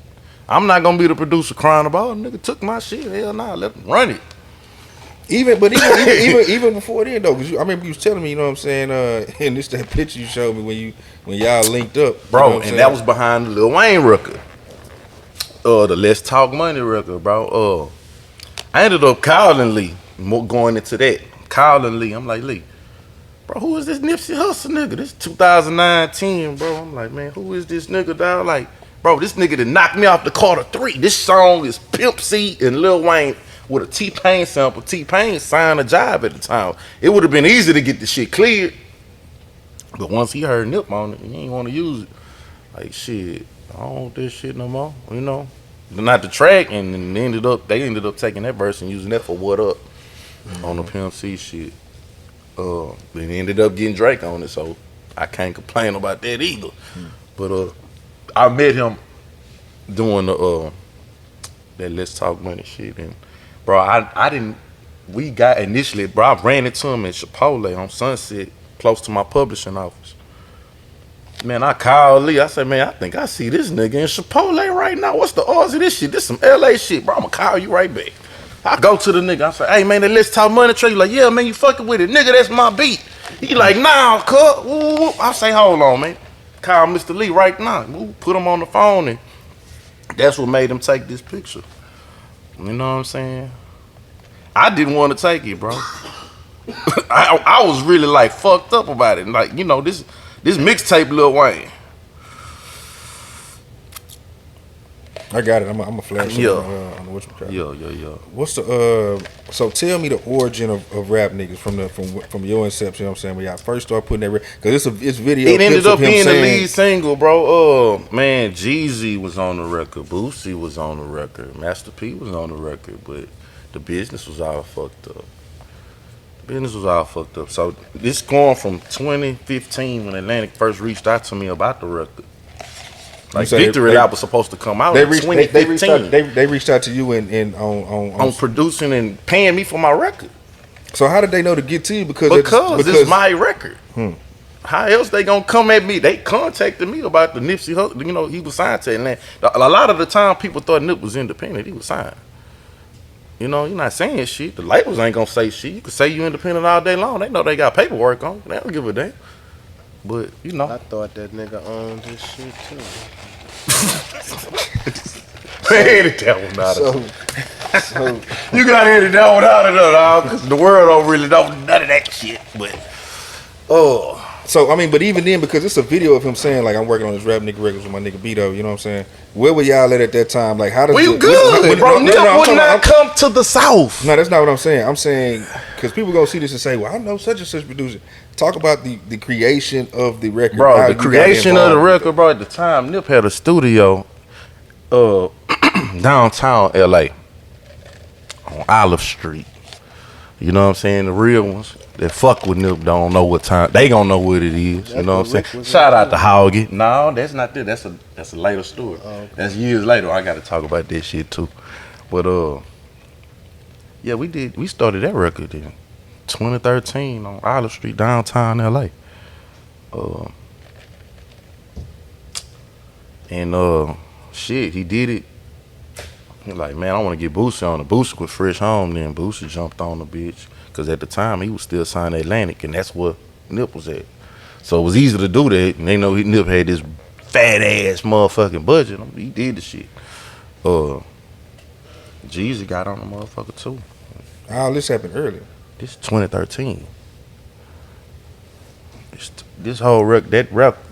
I'm not gonna be the producer crying about, oh, nigga took my shit. Hell nah, let them run it. Even before then though, because I remember you was telling me, you know what I'm saying, and this that picture you showed me when y'all linked up, Bro, you know what I'm and saying? that was behind the Lil Wayne record. The Let's Talk Money record, bro. I ended up calling Lee, going into that. Calling Lee, I'm like, Lee, bro, who is this Nipsey Hussle nigga? This 2019, bro. I'm like, man, who is this nigga, dog? Like, bro, this nigga that knocked me off the Carter 3. This song is Pimp C and Lil Wayne with a T-Pain sample. T-Pain signed a job at the time. It would have been easy to get the shit cleared. But once he heard Nip on it, he ain't want to use it. Like, shit, I don't want this shit no more, you know? Not the track, and then they ended up taking that verse and using that for What Up on the Pimp C shit. Then ended up getting Drake on it, so I can't complain about that either. But I met him doing the that Let's Talk Money shit, and bro, I didn't. We got initially, bro. I ran into him at Chipotle on Sunset, close to my publishing office. Man, I called Lee. I said, man, I think I see this nigga in Chipotle right now. What's the odds of this shit? This some LA shit, bro. I'ma call you right back. I go to the nigga. I say, hey, man, that Let's Talk Money track. You like, yeah, man, you fucking with it. Nigga, that's my beat. He like, nah, cut. I say, hold on, man. Call Mr. Lee right now. Woo, put him on the phone, and that's what made him take this picture. You know what I'm saying? I didn't want to take it, bro. I was really like fucked up about it. Like, you know, this mixtape Lil Wayne. I got it. I'm a flash Yeah. on what you call it. Yeah. What's the so tell me the origin of rap niggas from your inception, you know what I'm saying, when y'all first started putting that because it's video. It ended clips up of him being the saying, lead single, bro. Man, Jeezy was on the record, Boosie was on the record, Master P was on the record, but the business was all fucked up. So this going from 2015 when Atlantic first reached out to me about the record. Like Victory Lap was supposed to come out in 2015. They reached out to you on producing and paying me for my record. So how did they know to get to you? Because it's my record. How else they gonna come at me? They contacted me about the Nipsey Hussle. You know, he was signed to Atlantic. A lot of the time, people thought Nip was independent. He was signed. You know, you're not saying shit. The labels ain't gonna say shit. You can say you independent all day long. They know they got paperwork on. They don't give a damn. But you know, I thought that nigga owned this shit too. edit that one out of it. So you gotta edit that one out of it, dog, because the world don't really know none of that shit. But so I mean, but even then, because it's a video of him saying like, I'm working on this rap nigga records with my nigga Beto. You know what I'm saying? Where were y'all at that time? Like, how does we good, bro? Nip would not come to the South. No, that's not what I'm saying. I'm saying because people gonna see this and say, well, I know such and such producer. Talk about the creation of the record, bro. The creation of the record, bro. At the time, Nip had a studio, downtown LA, on Olive Street. You know what I'm saying? The real ones that fuck with Nip don't know what time. They gonna know what it is. You know what I'm saying? Shout out to Hoggy. No, that's not it. That's a later story. Oh, okay. That's years later. I got to talk about this shit too. But yeah, we started that record in 2013 on Olive Street, downtown LA. Shit, he did it. He like, man, I want to get Boosie on it. Boosie was fresh home then. Boosie jumped on the bitch. Because at the time, he was still signed to Atlantic, and that's where Nip was at. So it was easy to do that. And they know Nip had this fat-ass motherfucking budget. He did the shit. Jeezy got on the motherfucker, too. All this happened earlier. This is 2013. This whole record,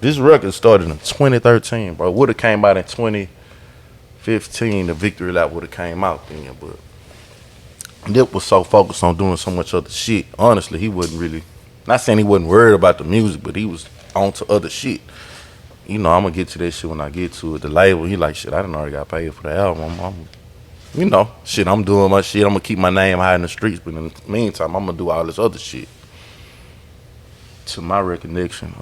this record started in 2013, bro. Would have came out in 2015. The Victory Lap would have came out then, but Nip was so focused on doing so much other shit. Honestly, he wasn't really, not saying he wasn't worried about the music, but he was on to other shit. You know, I'm gonna get to that shit when I get to it. The label, he like, shit, I done already got paid for the album. You know, shit, I'm doing my shit. I'm gonna keep my name high in the streets, but in the meantime, I'm gonna do all this other shit. To my recollection,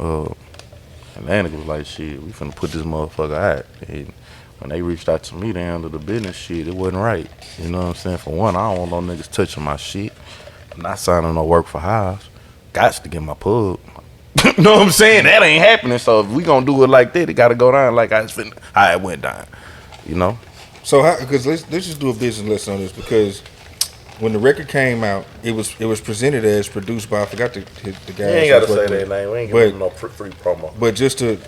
And that nigga was like, shit, we finna put this motherfucker out. And when they reached out to me to handle the business shit, it wasn't right. You know what I'm saying? For one, I don't want no niggas touching my shit. I'm not signing no work for hires. Gots to get my pub. You know what I'm saying? That ain't happening. So if we gonna do it like that, it gotta go down like how it went down. You know? So how? Because let's just do a business lesson on this, because when the record came out, it was presented as produced by, I forgot the guy. You ain't gotta say that name. We ain't giving them no free promo. But just the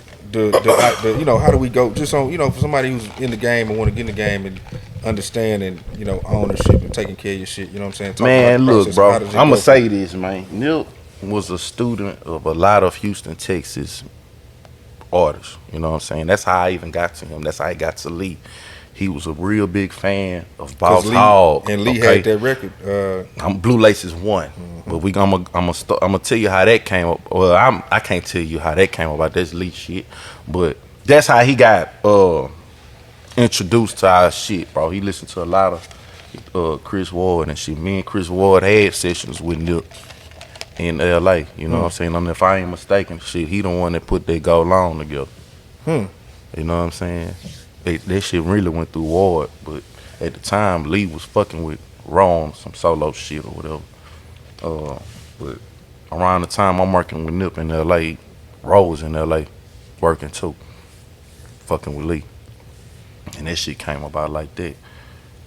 you know, how do we go? Just on, you know, for somebody who's in the game and want to get in the game and understand, and you know, ownership and taking care of your shit. You know what I'm saying? Man, look, bro. I'm gonna say this, man. Nip was a student of a lot of Houston, Texas artists. You know what I'm saying? That's how I even got to him. That's how I got to Lee. He was a real big fan of Boss Hogg. And Lee had that record. Blue Laces 1. But I'm gonna tell you how that came up. Well, I can't tell you how that came about. That's Lee shit. But that's how he got introduced to our shit, bro. He listened to a lot of Chris Ward and shit. Me and Chris Ward had sessions with Nip in LA. You know what I'm saying? And if I ain't mistaken, shit, he the one that put that Go Long together. You know what I'm saying? That shit really went through Ward, but at the time Lee was fucking with Raw on some solo shit or whatever. But around the time I'm working with Nip in LA, Raw was in LA working too, fucking with Lee. And that shit came about like that.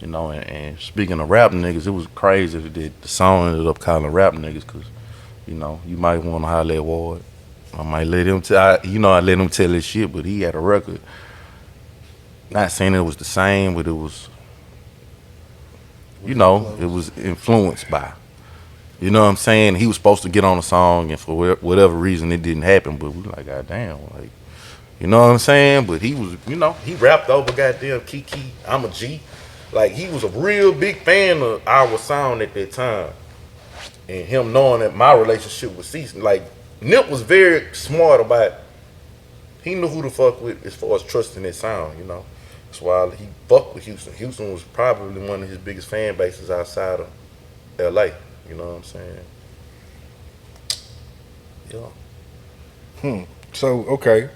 You know, and speaking of rap niggas, it was crazy that the song ended up calling rap niggas, cause, you know, you might want to holler at Ward. I might let him I let him tell his shit, but he had a record. Not saying it was the same, but it was, you know, it was influenced by. You know what I'm saying? He was supposed to get on a song, and for whatever reason, it didn't happen. But we like, goddamn, like, you know what I'm saying? But he was, you know, he rapped over goddamn Kiki, I'm a G. Like, he was a real big fan of our sound at that time. And him knowing that my relationship was ceasing. Like, Nip was very smart about, he knew who to fuck with as far as trusting his sound, you know. That's why he fucked with Houston. Houston was probably one of his biggest fan bases outside of LA. You know what I'm saying? Yeah. So, okay.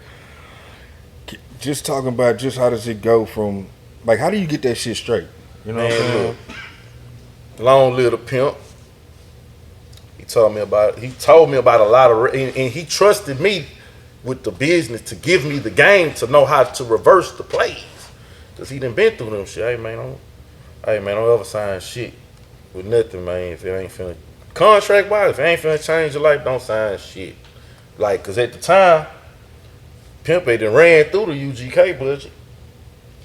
Just talking about just how does it go from, like, how do you get that shit straight? You know what I'm saying? Look, long live the pimp. He told me about a lot of, and he trusted me with the business to give me the game to know how to reverse the plays. Cause he done been through them shit. Hey man, don't ever sign shit with nothing, man. If it ain't finna contract wise, if it ain't finna change your life, don't sign shit. Like, cause at the time, Pimp done ran through the UGK budget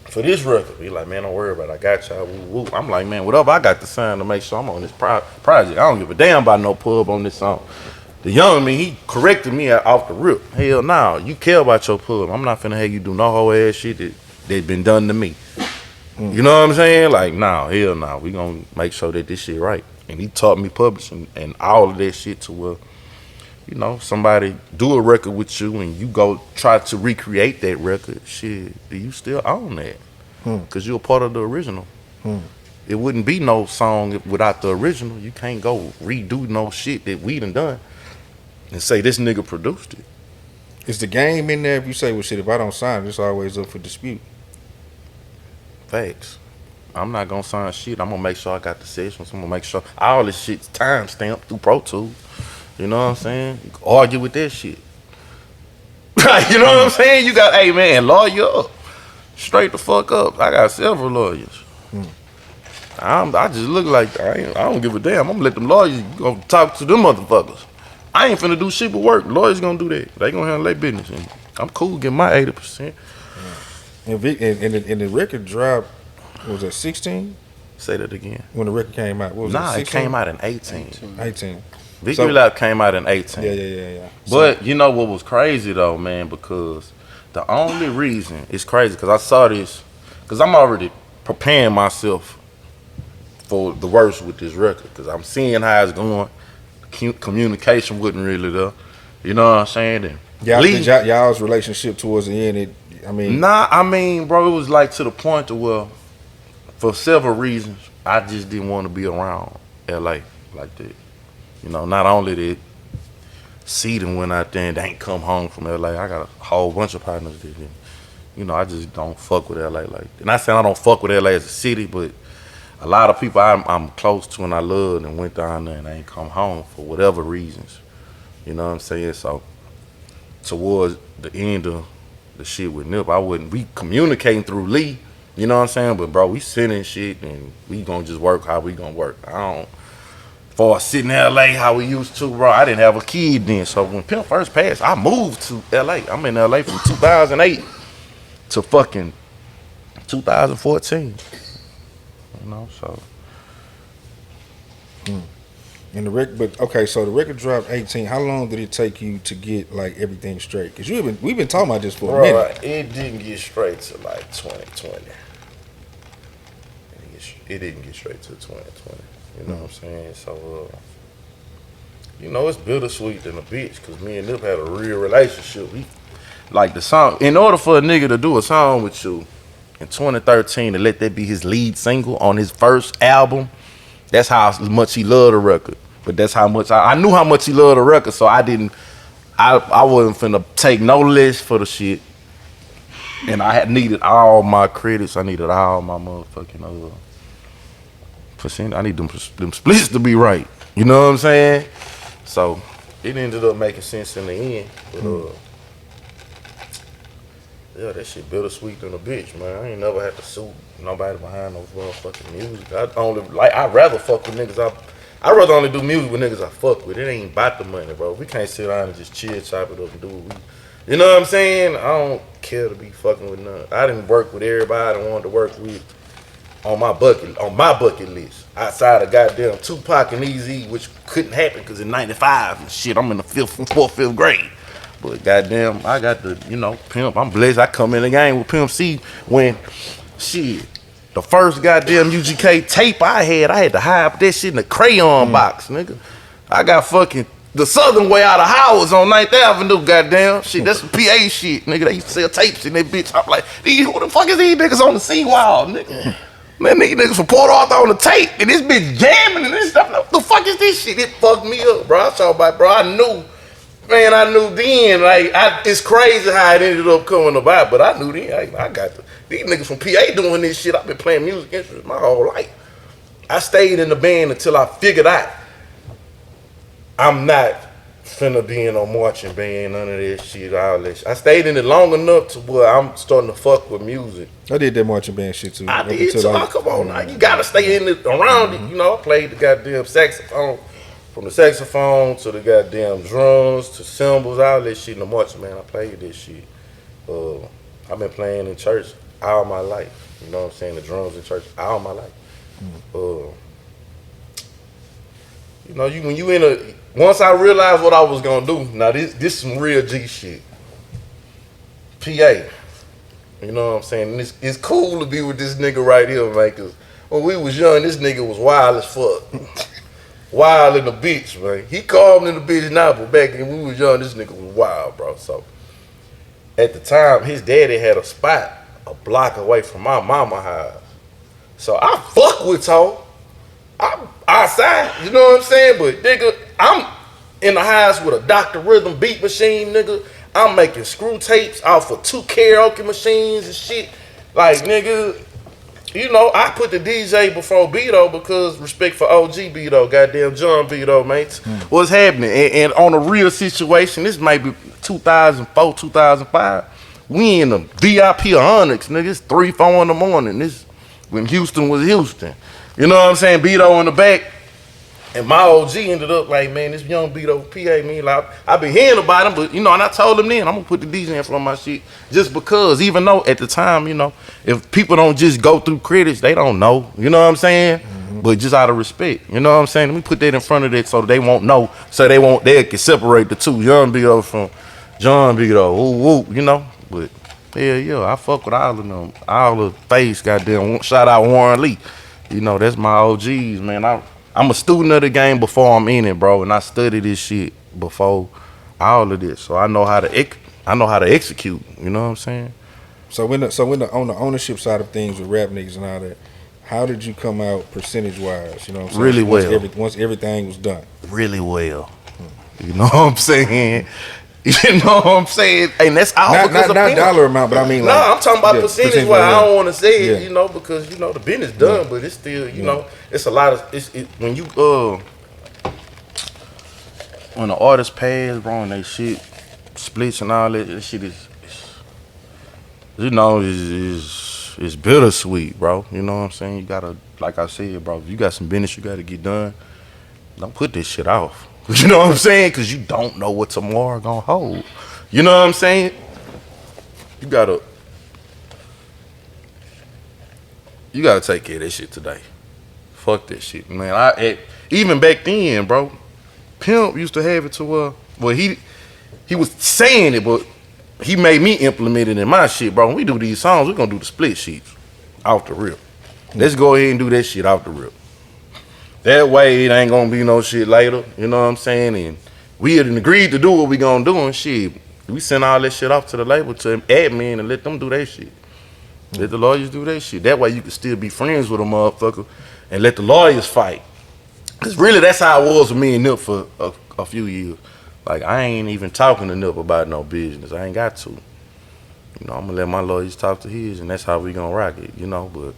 for this record. He like, man, don't worry about it. I got y'all. Woo, woo. I'm like, man, whatever I got to sign to make sure I'm on this project. I don't give a damn about no pub on this song. The young man, he corrected me off the rip. Hell no, you care about your pub. I'm not finna have you do no whole ass shit that been done to me. You know what I'm saying? Like, nah, hell no. We gonna make sure that this shit right. And he taught me publishing and all of that shit to where, you know, somebody do a record with you and you go try to recreate that record, shit, do you still own that? Because you're a part of the original. It wouldn't be no song without the original. You can't go redo no shit that we done and say this nigga produced it. Is the game in there if you say, well, shit, if I don't sign, it's always up for dispute? Facts. I'm not gonna sign shit. I'm gonna make sure I got the sessions. I'm gonna make sure all this shit's time stamped through Pro Tools. You know what I'm saying? You can argue with that shit. You know what I'm saying? You got, hey man, lawyer up. Straight the fuck up. I got several lawyers. I just look like I don't give a damn. I'm gonna let them lawyers go talk to them motherfuckers. I ain't finna do shit but work. Lawyers gonna do that. They gonna handle their business. And I'm cool getting my 80%. And the record dropped, what was that, 16? Say that again. When the record came out, what was Nah, it, it came out in 18. 18. Victory Lap came out in 18. Yeah. But you know what was crazy though, man, because the only reason it's crazy, because I saw this, because I'm already preparing myself for the worst with this record, because I'm seeing how it's going. Communication wasn't really there. You know what I'm saying? And y'all's relationship towards the end, bro, it was like to the point to where, for several reasons, I just didn't want to be around LA like that. You know, not only that C done went out there and they ain't come home from LA. I got a whole bunch of partners that, I just don't fuck with LA like that. And I said I don't fuck with LA as a city, but a lot of people I'm close to and I love and went down there and they ain't come home for whatever reasons. You know what I'm saying? So towards the end of the shit with Nip, we communicating through Lee, you know what I'm saying? But bro, we sending shit and we gonna just work how we gonna work. For sitting in LA how we used to, bro, I didn't have a kid then. So when Pimp first passed, I moved to LA. I'm in LA from 2008 to fucking 2014. So. And the record, so the record dropped 18. How long did it take you to get like everything straight? Cause we've been talking about this for a minute. It didn't get straight to like 2020. It didn't get straight to 2020. You know what I'm saying? So, it's bittersweet than a bitch, cause me and Nip had a real relationship. Like the song, in order for a nigga to do a song with you in 2013 to let that be his lead single on his first album, that's how much he loved the record. But that's how much I knew how much he loved the record, so I wasn't finna take no less for the shit. And I had needed all my credits. I needed all my motherfucking percent. I need them splits to be right. You know what I'm saying? So it ended up making sense in the end. But yeah, that shit bittersweet than a bitch, man. I ain't never had to sue nobody behind no motherfucking music. I'd rather fuck with niggas. I'd rather only do music with niggas I fuck with. It ain't about the money, bro. We can't sit down and just chill, chop it up, and do what we. You know what I'm saying? I don't care to be fucking with none. I didn't work with everybody I wanted to work with on my bucket list. Outside of goddamn Tupac and Eazy, which couldn't happen because in '95 and shit, I'm in the fifth grade. But goddamn, I got the, Pimp. I'm blessed. I come in the game with Pimp C when, shit, the first goddamn UGK tape I had to hide that shit in a crayon box, nigga. I got fucking the Southern Way out of Howard's on 9th Avenue, goddamn. Shit, that's some PA shit, nigga. They used to sell tapes in that bitch. I'm like, who the fuck is these niggas on the seawall, nigga? Man, niggas from Port Arthur on the tape, and this bitch jamming and this stuff. What the fuck is this shit? It fucked me up, bro. I saw about, bro, I knew then, like, it's crazy how it ended up coming about, but I knew then, I got these niggas from PA doing this shit. I've been playing music instruments my whole life. I stayed in the band until I figured out I'm not finna be in no marching band, none of that shit, all that shit. I stayed in it long enough to where I'm starting to fuck with music. I did that marching band shit too. I did too. Come on now, you gotta stay in it, around it. I played the goddamn saxophone. From the saxophone to the goddamn drums to cymbals, all that shit in the marching band, I played this shit. I've been playing in church all my life. You know what I'm saying? The drums in church all my life. When you once I realized what I was gonna do, now this some real G shit. PA. You know what I'm saying? It's cool to be with this nigga right here, man, cause when we was young, this nigga was wild as fuck. Wild in the bitch, man. He calm in the bitch now, but back when we was young, this nigga was wild, bro. So at the time, his daddy had a spot a block away from my mama house. So I fuck with her. I'm outside, you know what I'm saying? But nigga, I'm in the house with a Dr. Rhythm beat machine, nigga. I'm making screw tapes off of 2 karaoke machines and shit. Like, nigga, I put the DJ before Beto because respect for OG Beto, goddamn John Beto, mates. What's happening? And on a real situation, this might be 2004, 2005. We in the VIP of Onyx, nigga. It's 3, 4 in the morning. This when Houston was Houston. You know what I'm saying? Beto in the back. And my OG ended up like, man, this young Beto PA, me, like, I been hearing about him, but, and I told him then, I'm going to put the DJ in for my shit just because, even though at the time, if people don't just go through credits, they don't know, you know what I'm saying? But just out of respect, you know what I'm saying? Let me put that in front of that so they won't know, so they can separate the two, young Beto from John Beto, but yeah, I fuck with all of them, all the face, goddamn, shout out Warren Lee, that's my OGs, man. I'm a student of the game before I'm in it, bro, and I study this shit before all of this, so I know how to execute. You know what I'm saying? So on the ownership side of things with rap niggas and all that, how did you come out percentage wise? You know what I'm saying? Really well. Once everything was done. Really well. You know what I'm saying? You know what I'm saying? And that's all because of not Pimp. dollar amount, but I mean, like, I'm talking about percentage. Why I don't want to say it, Yeah. you know, because you know the business done, but it's still, you know, it's a lot of when you when the artist pays, bro, and they shit splits and all that shit is you know, is bittersweet, bro. You know what I'm saying? You gotta, like I said, bro, if you got some business you gotta get done, don't put this shit off. You know what I'm saying? Because you don't know what tomorrow gonna hold. You know what I'm saying? You gotta take care of that shit today. Fuck that shit, man. Even back then, bro, Pimp used to have it to well, he was saying it, but he made me implement it in my shit, bro. When we do these songs, we're gonna do the split sheets off the rip. Let's go ahead and do that shit off the rip. That way it ain't gonna be no shit later, you know what I'm saying? And we had agreed to do what we gonna do and shit. We send all that shit off to the label, to admin, and let them do that shit. Let the lawyers do that shit. That way you can still be friends with a motherfucker and let the lawyers fight. Cause really that's how it was with me and Nip for a few years. Like I ain't even talking to Nip about no business. I ain't got to. You know, I'm gonna let my lawyers talk to his and that's how we gonna rock it, you know, but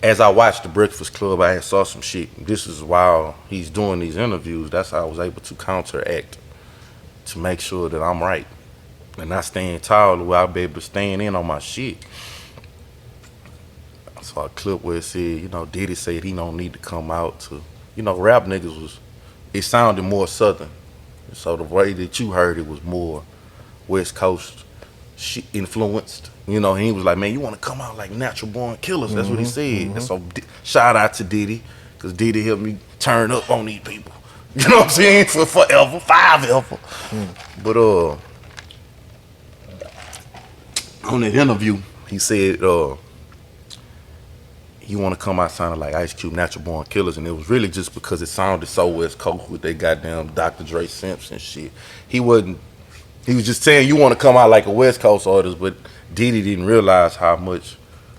as I watched the Breakfast Club, I had saw some shit. This is while he's doing these interviews. That's how I was able to counteract to make sure that I'm right and not stand tall where I'll be able to stand in on my shit. I saw a clip where it said, you know, Diddy said he don't need to come out to, you know, rap niggas it sounded more southern. So the way that you heard it was more West Coast shit influenced. You know, he was like, man, you want to come out like natural born killers. That's what he said. And so shout out to Diddy, because Diddy helped me turn up on these people. You know what I'm saying? For forever, forever. But on that interview, he said he want to come out sounding like Ice Cube, natural born killers, and it was really just because it sounded so West Coast with they goddamn Dr. Dre Simpson shit. He was just saying you want to come out like a West Coast artist, but Diddy didn't realize how much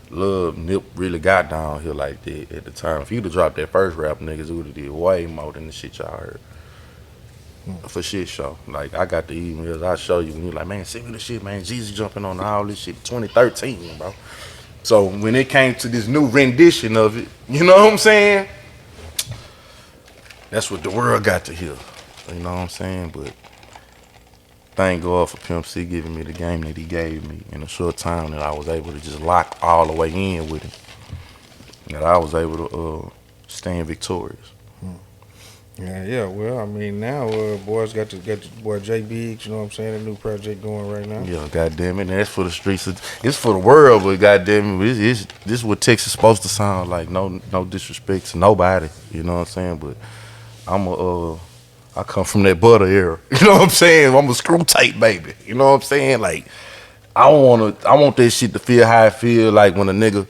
love Nip really got down here like that at the time. If he'd have dropped that first rap, niggas would have did way more than the shit y'all heard. For shit show. Like, I got the emails, I'll show you, and you're like, man, send me the shit, man. Jeezy jumping on all this shit, 2013, bro. So when it came to this new rendition of it, you know what I'm saying? That's what the world got to hear. You know what I'm saying? But thank God for Pimp C giving me the game that he gave me in a short time that I was able to just lock all the way in with him. That I was able to stand victorious. Yeah. Well, I mean, now boys got the boy Jaye Biggs. You know what I'm saying? A new project going right now. Yeah, goddamn it. And that's for the streets. It's for the world, but goddamn it, this is what Texas is supposed to sound like. No disrespect to nobody. You know what I'm saying? But I come from that butter era. You know what I'm saying? I'm a screw tape baby. You know what I'm saying? Like I want that shit to feel how I feel like when a nigga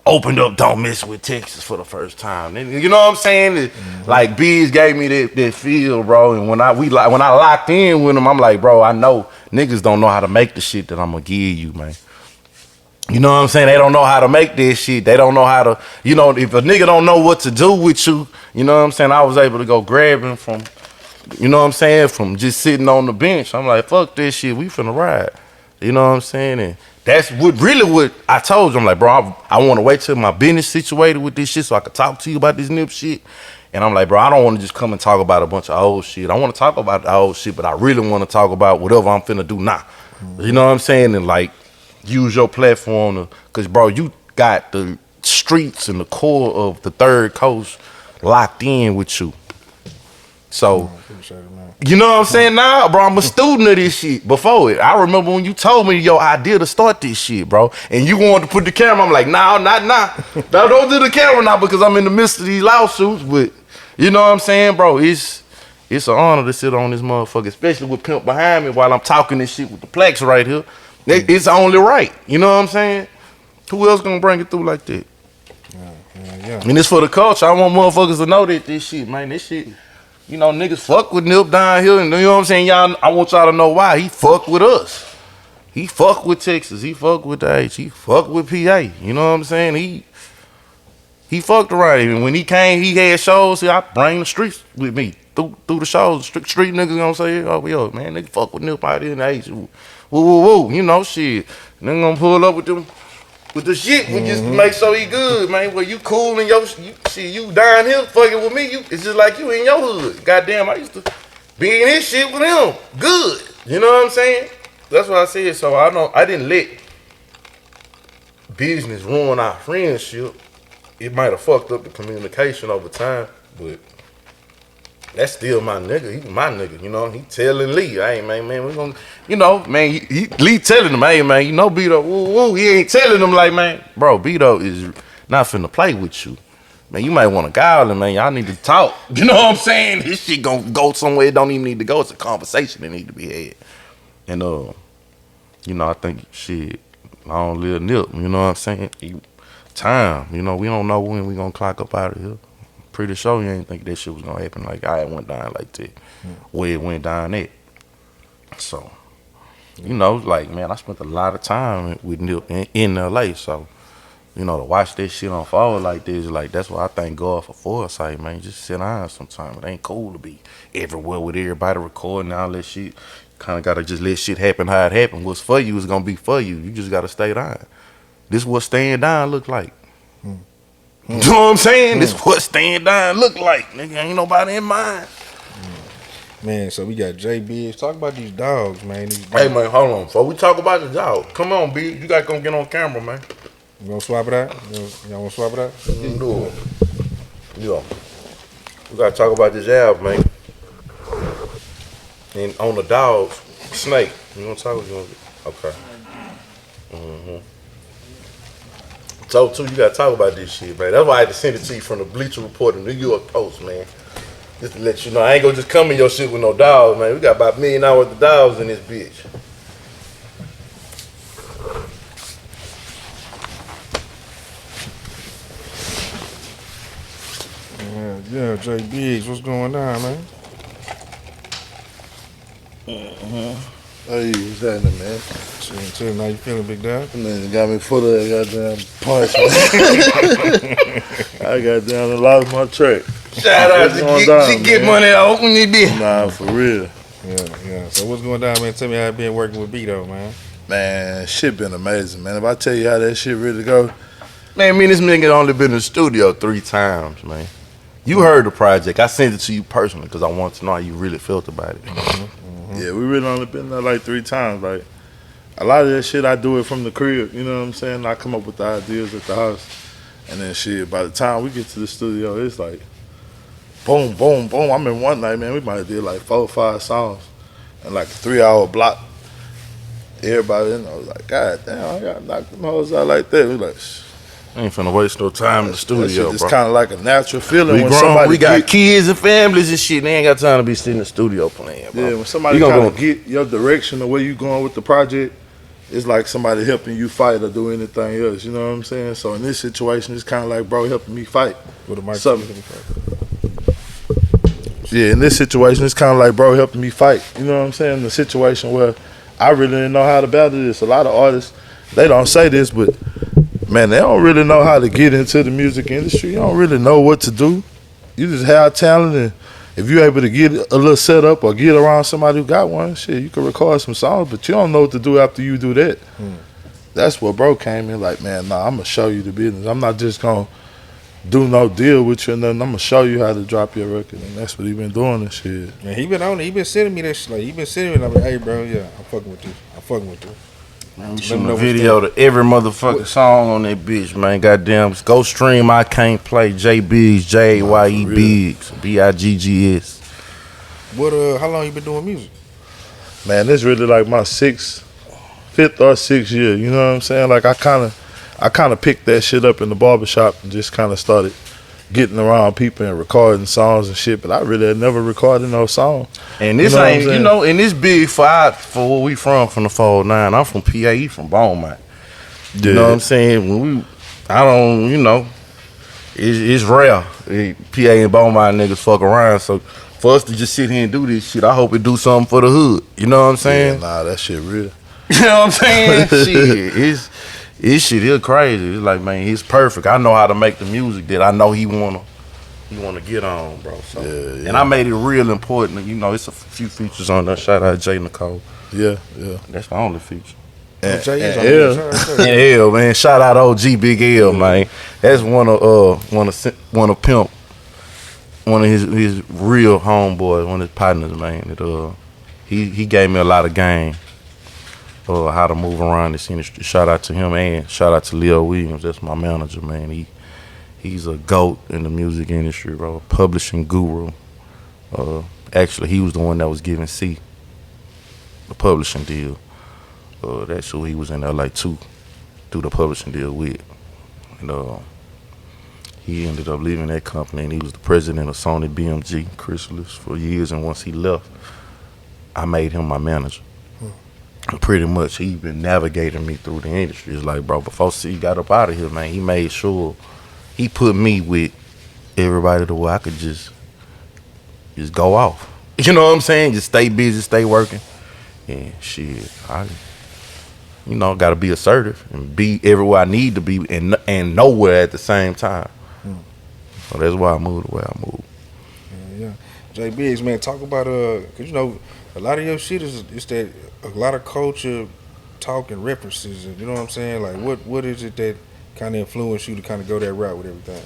opened up Don't Mess With Texas for the first time. You know what I'm saying? Like Biggs gave me that feel, bro. And when I locked in with him, I'm like, bro, I know niggas don't know how to make the shit that I'm gonna give you, man. You know what I'm saying? They don't know how to make this shit. They don't know how to, you know, if a nigga don't know what to do with you, you know what I'm saying? I was able to go grab him from, you know what I'm saying, from just sitting on the bench. I'm like, fuck this shit, we finna ride. You know what I'm saying? And that's what I told you. I'm like, bro, I want to wait till my business situated with this shit so I can talk to you about this Nip shit. And I'm like, bro, I don't want to just come and talk about a bunch of old shit. I want to talk about the old shit, but I really want to talk about whatever I'm finna do now. You know what I'm saying? And like, use your platform to, cause bro, you got the streets and the core of the Third Coast locked in with you. So, you know what I'm saying? Nah, bro, I'm a student of this shit. Before it, I remember when you told me your idea to start this shit, bro, and you wanted to put the camera. I'm like, nah, not now. No, don't do the camera now because I'm in the midst of these lawsuits. But you know what I'm saying, bro? It's an honor to sit on this motherfucker, especially with Pimp behind me while I'm talking this shit with the plaques right here. It's only right. You know what I'm saying? Who else gonna bring it through like that? Yeah. And it's for the culture. I want motherfuckers to know that this shit, man, this shit. You know, niggas fuck with Nip down here, and you know what I'm saying? Y'all, I want y'all to know why. He fuck with us. He fuck with Texas. He fuck with the H. He fuck with PA. You know what I'm saying? He fucked around. And when he came, he had shows. I bring the streets with me through the shows. Street niggas gonna say, oh, yo, man, nigga fuck with Nip out here in the H. Woo, woo, woo. You know, shit. Nigga gonna pull up with them. With the shit, we just make sure he good, man. Well, you cool in your you down here fucking with me. It's just like you in your hood. Goddamn, I used to be in his shit with him. Good. You know what I'm saying? That's what I said. So I didn't let business ruin our friendship. It might have fucked up the communication over time, but that's still my nigga. He my nigga, you know. He telling Lee, hey man, we gonna, you know, man. Lee telling him, hey man, you know, Beto, woo woo. He ain't telling him like, man, bro, Beto is not finna play with you, man. You might want to guile him, man. Y'all need to talk. You know what I'm saying? This shit gonna go somewhere it don't even need to go. It's a conversation that need to be had. And you know, I think shit, long live Nip. You know what I'm saying? Time, you know, we don't know when we gonna clock up out of here. Pretty sure you ain't think that shit was gonna happen like I went down like that. Where it went down at. So, you know, like, man, I spent a lot of time with Nip in LA. So, you know, to watch that shit unfold like this, like, that's why I thank God for foresight, man. Just sit down sometime. It ain't cool to be everywhere with everybody recording all that shit. Kind of gotta just let shit happen how it happened. What's for you is gonna be for you. You just gotta stay down. This what staying down look like. You know what I'm saying? This what staying down look like. Nigga, ain't nobody in mind. Man, so we got Jaye Biggs. Talk about these dogs, man. Hey, man, hold on. Before we talk about the dog, come on, B. You got to come get on camera, man. You gonna swap it out? Y'all wanna swap it out? You can do it. Yeah. We got to talk about this album, man. And on the dogs, Snake. You want to talk with you? Okay. So, too, you got to talk about this shit, man. That's why I had to send it to you from the Bleacher Report and New York Post, man. Just to let you know, I ain't gonna just come in your shit with no dogs, man. We got about $1 million worth of dogs in this bitch. Yeah, Jaye Biggs, what's going on, man? Hey, what's happening, man? Chilling, how you feeling, big dog? Man, got me full of that goddamn punch, man. I got down and lost my track. Shout out to get money out when you did. Nah, for real. Yeah. So what's going on, man? Tell me how it been working with Beto, man. Man, shit been amazing, man. If I tell you how that shit really go. Man, me and this nigga only been in the studio 3 times, man. You heard the project. I sent it to you personally because I want to know how you really felt about it. Yeah, we really only been there like 3 times. Like, a lot of that shit, I do it from the crib. You know what I'm saying? I come up with the ideas at the house. And then shit, by the time we get to the studio, it's like, boom, boom, boom. I remember one night, man, we might have did like 4 or 5 songs in like a 3-hour block. Everybody in there was like, God damn, I gotta knock them hoes out like that. We like, I ain't finna waste no time in the studio, it's bro. kind of like a natural feeling We when grown, somebody we got kids and families and shit. They ain't got time to be sitting in the studio playing, bro. Yeah, when somebody kind of get your direction of where you going with the project, it's like somebody helping you fight or do anything else. You know what I'm saying? So in this situation, it's kind of like bro helping me fight. With a mic. Yeah, in this situation, it's kind of like bro helping me fight. You know what I'm saying? The situation where I really didn't know how to battle this. A lot of artists, they don't say this, but man, they don't really know how to get into the music industry. You don't really know what to do. You just have talent, and if you're able to get a little setup or get around somebody who got one, shit, you can record some songs, but you don't know what to do after you do that. That's what bro came in like, man, nah, I'm going to show you the business. I'm not just going to do no deal with you and nothing. I'm going to show you how to drop your record, and that's what he been doing and shit. Yeah, he been on it. He been sending me that shit. Like, he been sending me, like, hey, bro, yeah, I'm fucking with you. Man, we shooting a video to every motherfucking song on that bitch, man. Goddamn, go stream I Can't Play, Jaye Biggs, Jaye Biggs, Biggs. What, how long you been doing music? Man, this really like my 5th or 6th year. You know what I'm saying? Like I kind of picked that shit up in the barbershop and just kind of started getting around people and recording songs and shit. But I really had never recorded no song. And this ain't, you know, and this big for where we from the 409. I'm from PA, from Beaumont. You know what I'm saying? When it's rare. PA and Beaumont niggas fuck around. So for us to just sit here and do this shit, I hope it do something for the hood. You know what I'm saying? Yeah, nah, that shit real. You know what I'm saying? Shit, His shit is crazy. It's like, man, he's perfect. I know how to make the music that I know he wanna get on, bro. So, Yeah. and I made it real important. You know, it's a few features on there. Shout out Jay Nicole. Yeah. That's my only feature. And, Jay is on and there. L, Shout out to And L, man, shout out OG Big L, man. That's one of Pimp, one of his real homeboys, one of his partners, man. That he gave me a lot of game. How to move around this industry. Shout out to him and shout out to Leo Williams. That's my manager, man. He's a GOAT in the music industry, bro. Publishing guru. Actually, he was the one that was giving C the publishing deal. That's who he was in LA too, through the publishing deal with. And he ended up leaving that company, and he was the president of Sony BMG Chrysalis for years. And once he left, I made him my manager. And pretty much he been navigating me through the industry. It's like, bro, before C got up out of here, man, he made sure he put me with everybody to where I could just go off. You know what I'm saying? Just stay busy, stay working. And shit, gotta be assertive and be everywhere I need to be and nowhere at the same time. So that's why I moved the way I moved. Yeah. Jaye Biggs, man, talk about cause a lot of your shit is that a lot of culture talk and references, and you know what I'm saying? Like what is it that kind of influenced you to kind of go that route with everything?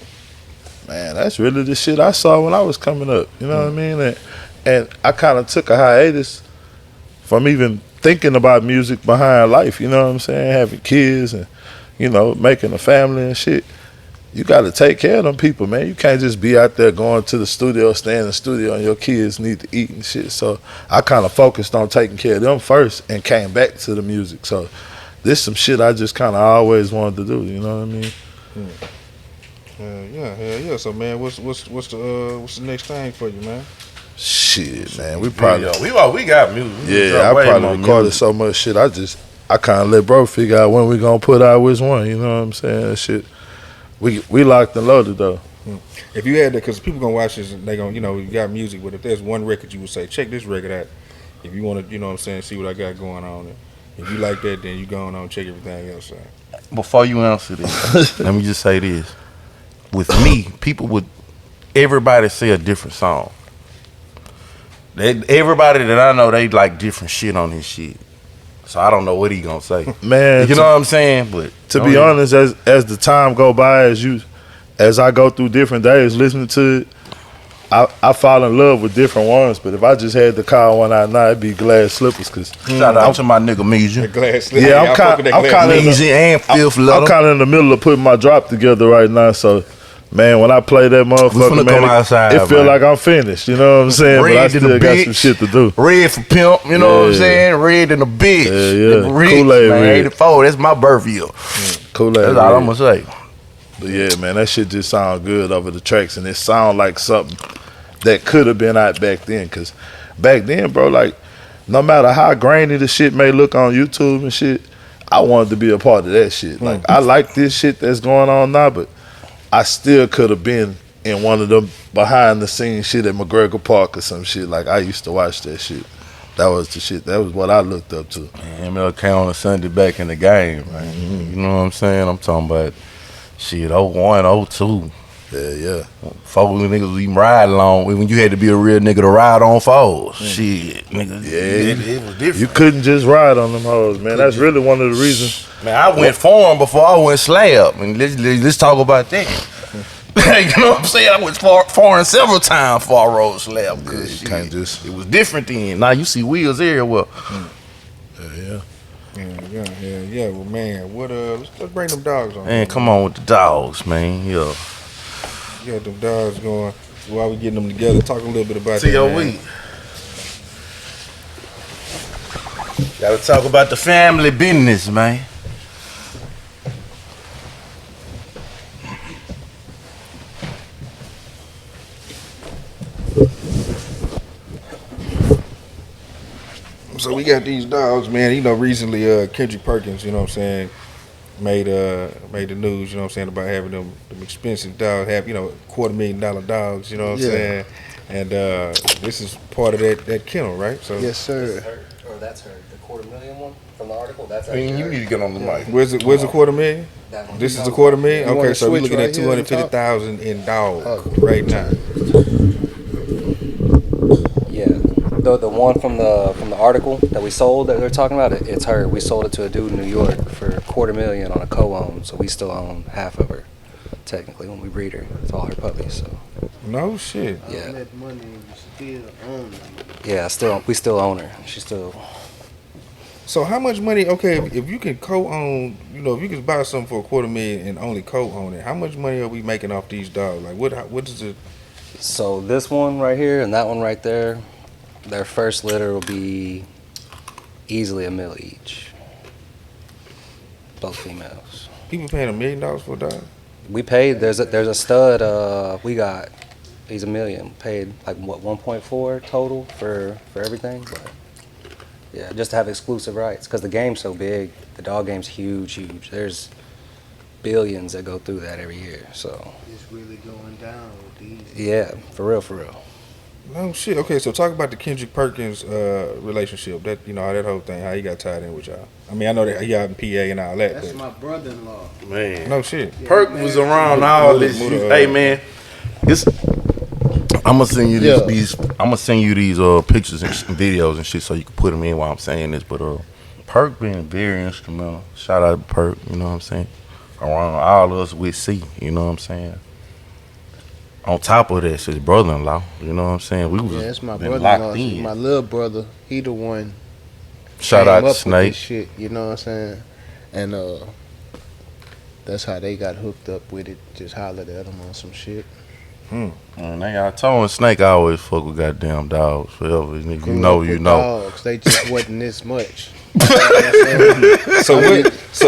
man, that's really the shit I saw when I was coming up. You know what I mean? And I kind of took a hiatus from even thinking about music behind life. You know what I'm saying? Having kids and making a family and shit. You got to take care of them people, man. You can't just be out there going to the studio, staying in the studio, and your kids need to eat and shit. So I kind of focused on taking care of them first and came back to the music. So this some shit I just kind of always wanted to do. You know what I mean? Yeah. So man, what's the next thing for you, man? Shit, man. We probably we got music. I probably recorded so much shit. I kind of let bro figure out when we gonna put out which one. You know what I'm saying? That shit. We locked and loaded though. If you had to, because people gonna watch this and they gonna, you got music, but if there's one record you would say, check this record out. If you want to, you know what I'm saying, see what I got going on. And if you like that, then you go on and check everything else out. Before you answer this, let me just say this. With me, everybody say a different song. Everybody that I know, they like different shit on this shit. So I don't know what he gonna say. Man, you know what I'm saying? But to be honest, as the time go by, as I go through different days listening to it, I fall in love with different ones. But if I just had to call one out now, it'd be Glass Slippers. Cause shout out to my nigga Measy. Glass Slippers. Yeah, I'm kind of in the middle of putting my drop together right now. So, man, when I play that motherfucker, man, it feel like I'm finished. You know what I'm saying? But I still got some shit to do. Red for Pimp, you know what I'm saying? Red in the bitch. Yeah. Kool-Aid Red. 84, that's my birth year. Kool-Aid That's all I'm gonna say. But yeah, man, that shit just sound good over the tracks, and it sound like something that could have been out back then. Cause back then, bro, like no matter how grainy the shit may look on YouTube and shit, I wanted to be a part of that shit. Like I like this shit that's going on now, but I still could have been in one of them behind the scenes shit at McGregor Park or some shit. Like I used to watch that shit. That was the shit. That was what I looked up to. MLK on a Sunday back in the game, man. You know what I'm saying? I'm talking about shit 01, 02. Yeah. Four niggas we ride along when you had to be a real nigga to ride on fours. Shit, nigga. Yeah, it was different. You couldn't just ride on them hoes, man. That's really one of the reasons. Man, I went foreign before I went slab. And let's talk about that. You know what I'm saying? I went foreign several times before I rode slab. You can't just. It was different then. Now you see wheels everywhere. Yeah. Well, man, let's bring them dogs on. Man, come on with the dogs, man. Yeah. You got them dogs going. While we getting them together, talk a little bit about T.O.E. Gotta talk about the family business, man. So we got these dogs, man. Recently Kendrick Perkins, you know what I'm saying, made the news, you know what I'm saying, about having them expensive dogs, have, $250,000 dogs, you know what I'm saying? And this is part of that kennel, right? So Yes, sir. That's her. The $250,000 one from the article. That's I mean, actually you need to get on the mic. Where's a $250,000? that one. This is a $250,000. You wanna Okay, so we're switch looking right at here and talk? 250,000 in dog Oh. right now. Yeah, the one from the article that we sold that they're talking about, it's her. We sold it to a dude in New York for $250,000 on a co-own, so we still own half of her. Technically, when we breed her, it's all her puppies. So No shit. Yeah. All that money and you still own them. yeah, we still own her. She's still. So how much money? Okay, if you can co-own, if you can buy something for $250,000 and only co-own it, how much money are we making off these dogs? Like what is it? So this one right here and that one right there, their first litter will be easily $1 million each. Both females. People paying $1 million for a dog? We paid. There's a stud. We got. He's $1 million. Paid like what 1.4 total for everything. But yeah, just to have exclusive rights because the game's so big. The dog game's huge. There's billions that go through that every year. So It's really going down with these. yeah, for real. No shit. Okay, so talk about the Kendrick Perkins relationship. That how that whole thing, how he got tied in with y'all. I mean, I know that he out in PA and all that. That's But my brother-in-law. Man. no shit. Perk was around all this. Hey man, I'm gonna send you these. I'm gonna send you these pictures and videos and shit so you can put them in while I'm saying this. But Perk being very instrumental. Shout out to Perk. You know what I'm saying? Around all of us with C. You know what I'm saying? On top of that, his brother-in-law. You know what I'm saying? We was Yeah, it's my been brother-in-law. locked See, in. my little brother, he the one. Shout came out up to with Snake. this shit, you know what I'm saying? And that's how they got hooked up with it. Just hollered at him on some shit. And I told Snake I always fuck with goddamn dogs forever. You Grew know, up you with know. Dogs, they just wasn't this much. So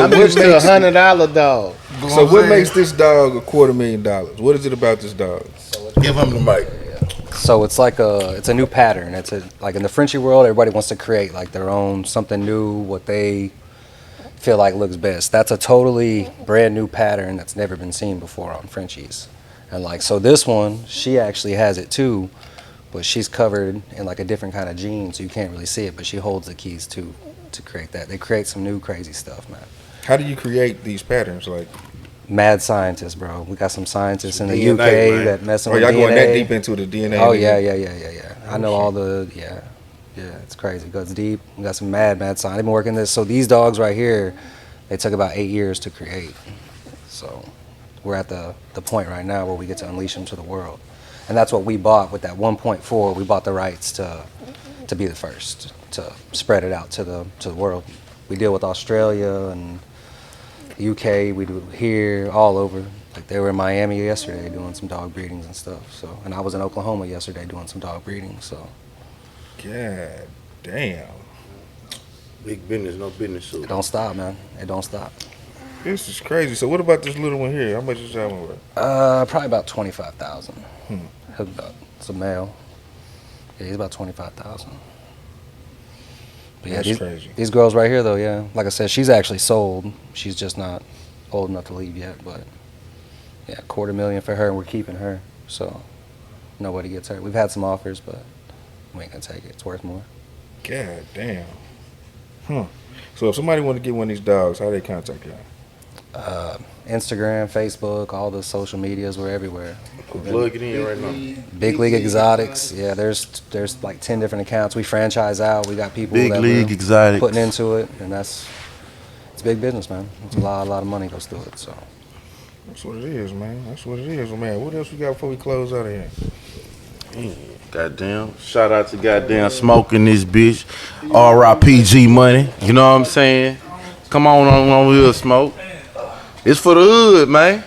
I'm used to $100 dog. So what makes this dog $250,000? What is it about this dog? Give him the mic. So it's like it's a new pattern. Like in the Frenchie world, everybody wants to create like their own something new, what they feel like looks best. That's a totally brand new pattern that's never been seen before on Frenchies. And like so this one, she actually has it too, but she's covered in like a different kind of gene, so you can't really see it, but she holds the keys to create that. They create some new crazy stuff, man. How do you create these patterns? Like, Mad scientists, bro. We got some scientists in the DNA, UK man. that messing are with y'all DNA. going that deep into the DNA? Oh yeah. I know all the it's crazy. It goes deep. We got some mad science. They've been working this. So these dogs right here, they took about 8 years to create. So we're at the point right now where we get to unleash them to the world, and that's what we bought with that 1.4. We bought the rights to be the first to spread it out to the world. We deal with Australia and UK. We do it here, all over. Like they were in Miami yesterday doing some dog breedings and stuff. So, and I was in Oklahoma yesterday doing some dog breeding. So, God damn. Big business, no business. it don't stop, man. It don't stop. This is crazy. So what about this little one here? How much is that one worth? Probably about 25,000. Hooked up. It's a male. Yeah, he's about 25,000. But yeah, That's crazy. These girls right here, though, yeah. Like I said, she's actually sold. She's just not old enough to leave yet. But yeah, $250,000 for her, and we're keeping her. So nobody gets hurt. We've had some offers, but we ain't gonna take it. It's worth more. God damn. So if somebody want to get one of these dogs, how they contact y'all? Instagram, Facebook, all the social medias, we're everywhere. Plug it in right now. Big League Exotics, yeah. There's like 10 different accounts. We franchise out. We got people Big that League we're Exotics. putting into it, and it's big business, man. It's a lot of money goes through it. So That's what it is, man. That's what it is, man. What else we got before we close out of here? Goddamn. Shout out to goddamn Smoking this bitch. R.I.P.G. Money. You know what I'm saying? Come on over here, Smoke. It's for the hood, man.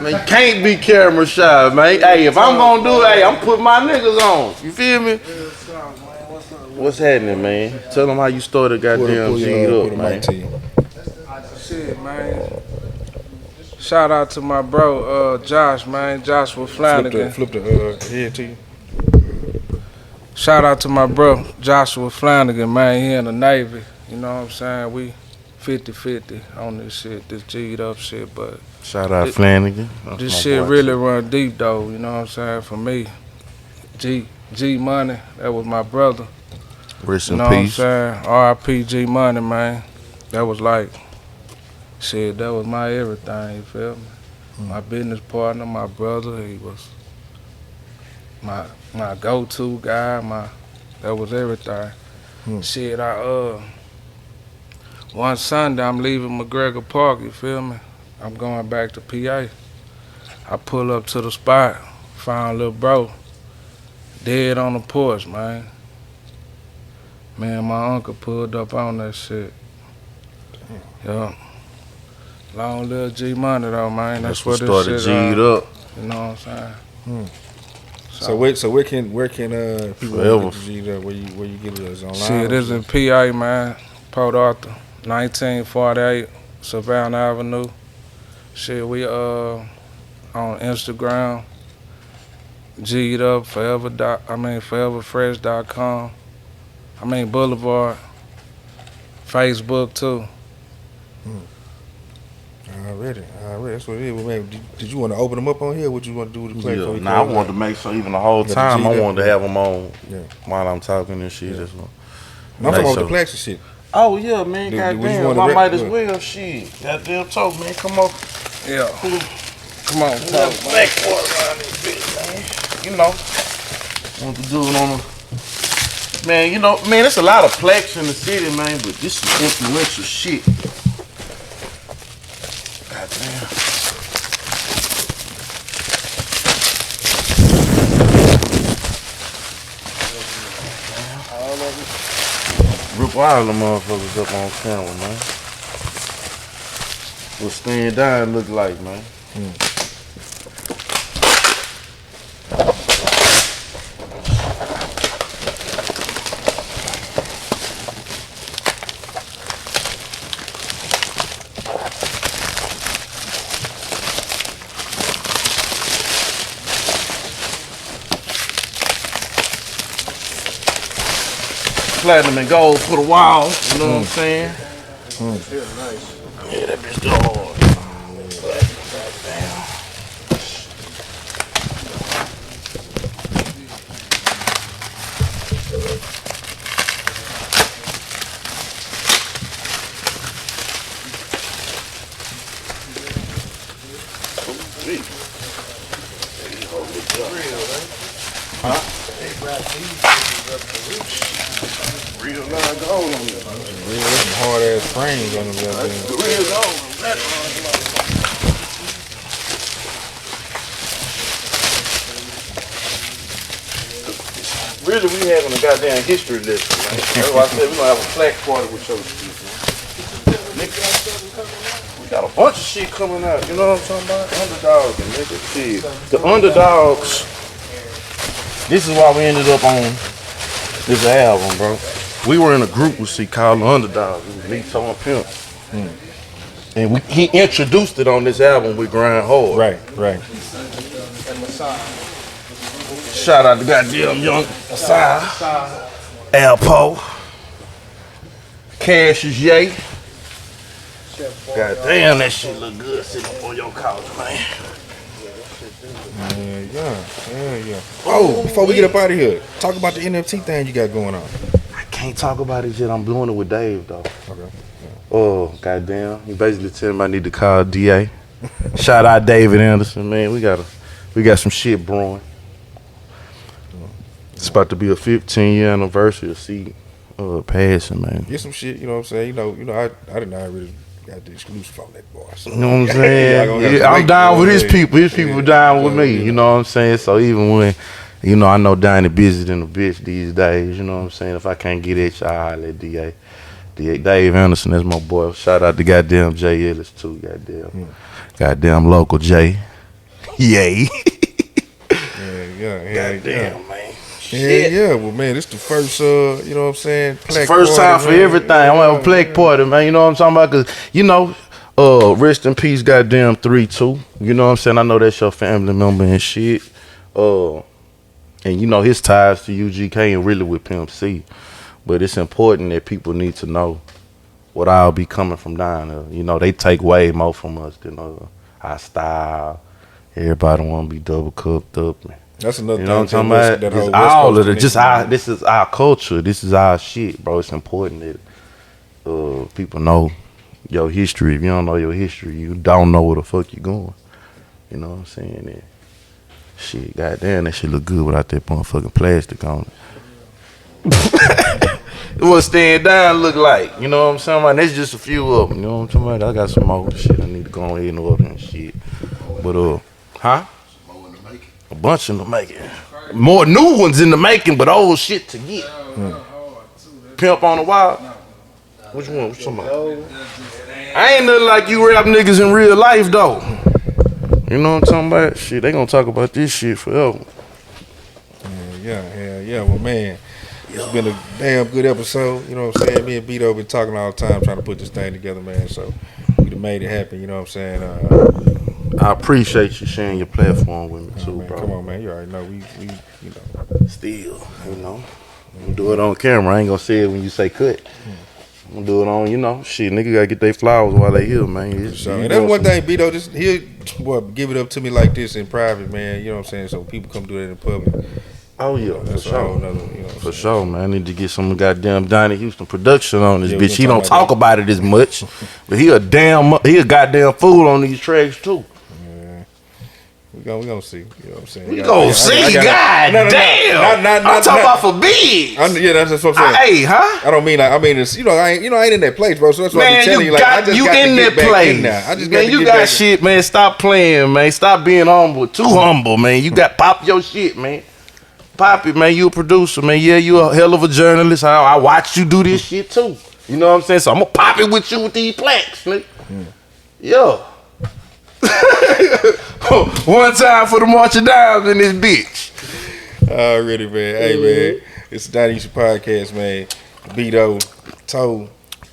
Man, you can't be camera shy, man. Hey, if I'm gonna do it, hey, I'm putting my niggas on. You feel me? What's happening, man? Tell them how you started goddamn G'd up, man. Shit, man. Shout out to my bro, Josh, man. Joshua Flanagan. Flip the head to you. Shout out to my bro, Joshua Flanagan, man. He in the Navy. You know what I'm saying? We 50-50 on this shit, this G'd up shit, but Shout out Flanagan. That's this my shit boy, really too. run deep though, you know what I'm saying? For me, G Money, that was my brother. Rest You in know what I'm peace. saying? R.I.P. G Money, man. That was like, shit, that was my everything, you feel me? My business partner, my brother, he was my go-to guy, that was everything. Shit, one Sunday I'm leaving McGregor Park, you feel me? I'm going back to PA. I pull up to the spot, found little bro, dead on the porch, man. Man, my uncle pulled up on that shit. Yeah. Long little G Money though, man. That's what what this started shit, G'd up. you know what I'm saying? So where can people Forever. get the G up? Where you get it? Is it online? Shit, or it's in PA, man. Port Arthur, 1948 Savannah Avenue. Shit, we on Instagram, G'd up foreverfresh.com. Boulevard. Facebook too. Already. That's what it is. Well, man, did you want to open them up on here? What you want to do with the play for you? Nah, I wanted to make sure even the whole Got the time I G'd up? wanted to have them on Yeah. while I'm talking and shit. That's what. I'm talking about so- the plaques and shit. Oh yeah, man. Do you Goddamn, wanna I rep- might as look. well. Shit, goddamn talk, man. Come on. Yeah. Come on, talk, man. Back for around this bitch, man. You know, want to do it on the. Man, you know, man, there's a lot of plaques in the city, man, but this is influential shit. Goddamn. Rip all the motherfuckers up on camera, man. What Stand Down look like, man. Platinum and gold for the wall, you know what I'm saying? Yeah, that bitch go hard. Real line gold on there. Real hard ass frames on them. Goddamn. Real gold. Really, we having a goddamn history lesson, man. That's why I said we gonna have a plaque party with your shit, man. We got a bunch of shit coming out. You know what I'm talking about? Underdogs and nigga shit. The underdogs. This is why we ended up on this album, bro. We were in a group with C called the Underdogs. It was me, T.O.E, and Pimp. And he introduced it on this album with Grind Hard. Right. Shout out to goddamn Young Asai, Alpo, Cash is Jaye. Goddamn, that shit look good sitting up on your couch, man. Yeah. Oh, before we get up out of here, talk about the NFT thing you got going on. I can't talk about it yet. I'm doing it with Dave, though. Okay. Oh, goddamn. He basically telling me I need to call DA. Shout out David Anderson, man. We got some shit brewing. It's about to be a 15-year anniversary of C passing, man. Get some shit, you know what I'm saying? You know, I did not really got the exclusive on that boy. So. You know what I'm Yeah, saying? I'm down with his people. His people down with me. You know what I'm saying? So even when, you know, I know Donnie busy than a bitch these days. You know what I'm saying? If I can't get at you, I'll holler at DA. Dave Anderson, that's my boy. Shout out to goddamn Jay Ellis too. Goddamn local Jay. Yay. Goddamn, man. Yeah. Well, man, this the first, you know what I'm saying? It's the first time for everything. I want to have a plaque party, man. You know what I'm talking about? Cause you know, rest in peace, goddamn 3-2. You know what I'm saying? I know that's your family member and shit. And you know his ties to UGK and really with Pimp C. But it's important that people need to know what I'll be coming from down there. You know, they take way more from us than our style. Everybody want to be double cupped up. That's another You know what I'm thing. talking about? That Just whole West all Coast of it. Just connection, this is our culture. This is our shit, bro. It's important that people know your history. If you don't know your history, you don't know where the fuck you going. You know what I'm saying? And shit, goddamn, that shit look good without that motherfucking plastic on it. What stand down look like? You know what I'm saying? Man, that's just a few of them. You know what I'm talking about? I got some more shit I need to go ahead and order and shit. But huh? A bunch in the making. More new ones in the making, but old shit to get. Pimp on the Wild. Which one? Which one? I ain't nothing like you rap niggas in real life though. You know what I'm talking about? Shit, they gonna talk about this shit forever. Yeah. Well, man, it's been a damn good episode. You know what I'm saying? Me and Beto been talking all the time trying to put this thing together, man. So we done made it happen. You know what I'm saying? I appreciate you sharing your platform with me too, man, bro. come on, man. You already know we you know. Still, you know, I'm gonna do it on camera. I ain't gonna say it when you say cut. I'm gonna do it on, shit. Nigga gotta get their flowers while they here, man. So, and that's one thing, Beto. Just he'll give it up to me like this in private, man. You know what I'm saying? So people come do that in public. Oh yeah, That's for sure. Another, For sure, man. I need to get some goddamn Donnie Houston production on this Yeah, we bitch. He gonna don't talk talk about it as much, but he a goddamn fool on these tracks too. We gonna see. You know what I'm saying? We gonna see, God damn. I'm talking about for Biggs. Yeah, that's what I'm saying. Hey, huh? I don't mean like, I mean it's I ain't in that place, bro. So that's why I'm Man, telling you, like, I just you got in to get that back place. in there. I just got Man, to you get got back. shit, man. Stop playing, man. Stop being humble. Too humble, man. You got pop your shit, man. Pop it, man. You a producer, man. Yeah, you a hell of a journalist. I watch you do this shit too. You know what I'm saying? So I'm gonna pop it with you with these plaques, nigga. Yeah. One time for the marching down in this bitch. Already, man. Hey, man. It's the Donnie Houston podcast, man. Beto, T.O.E,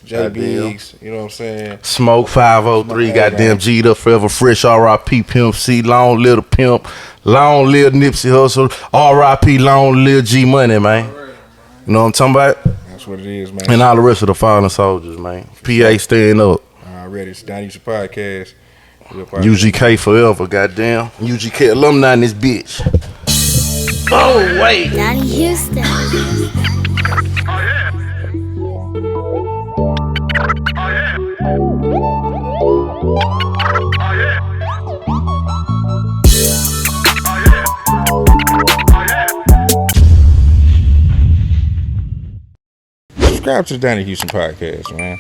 Jaye Biggs. You know what I'm saying? Smoke 503, Hey, goddamn man. G'd up forever, fresh R.I.P. Pimp C, long live the pimp, long live Nipsey Hussle, R.I.P. long live G Money, man. You know what I'm talking about? That's what it is, man. And all the rest of the fallen soldiers, man. PA staying up. Already, it's the Donnie Houston podcast. UGK forever, goddamn. UGK alumni in this bitch. Oh, wait. Donnie Houston. Subscribe to the Donnie Houston podcast, man.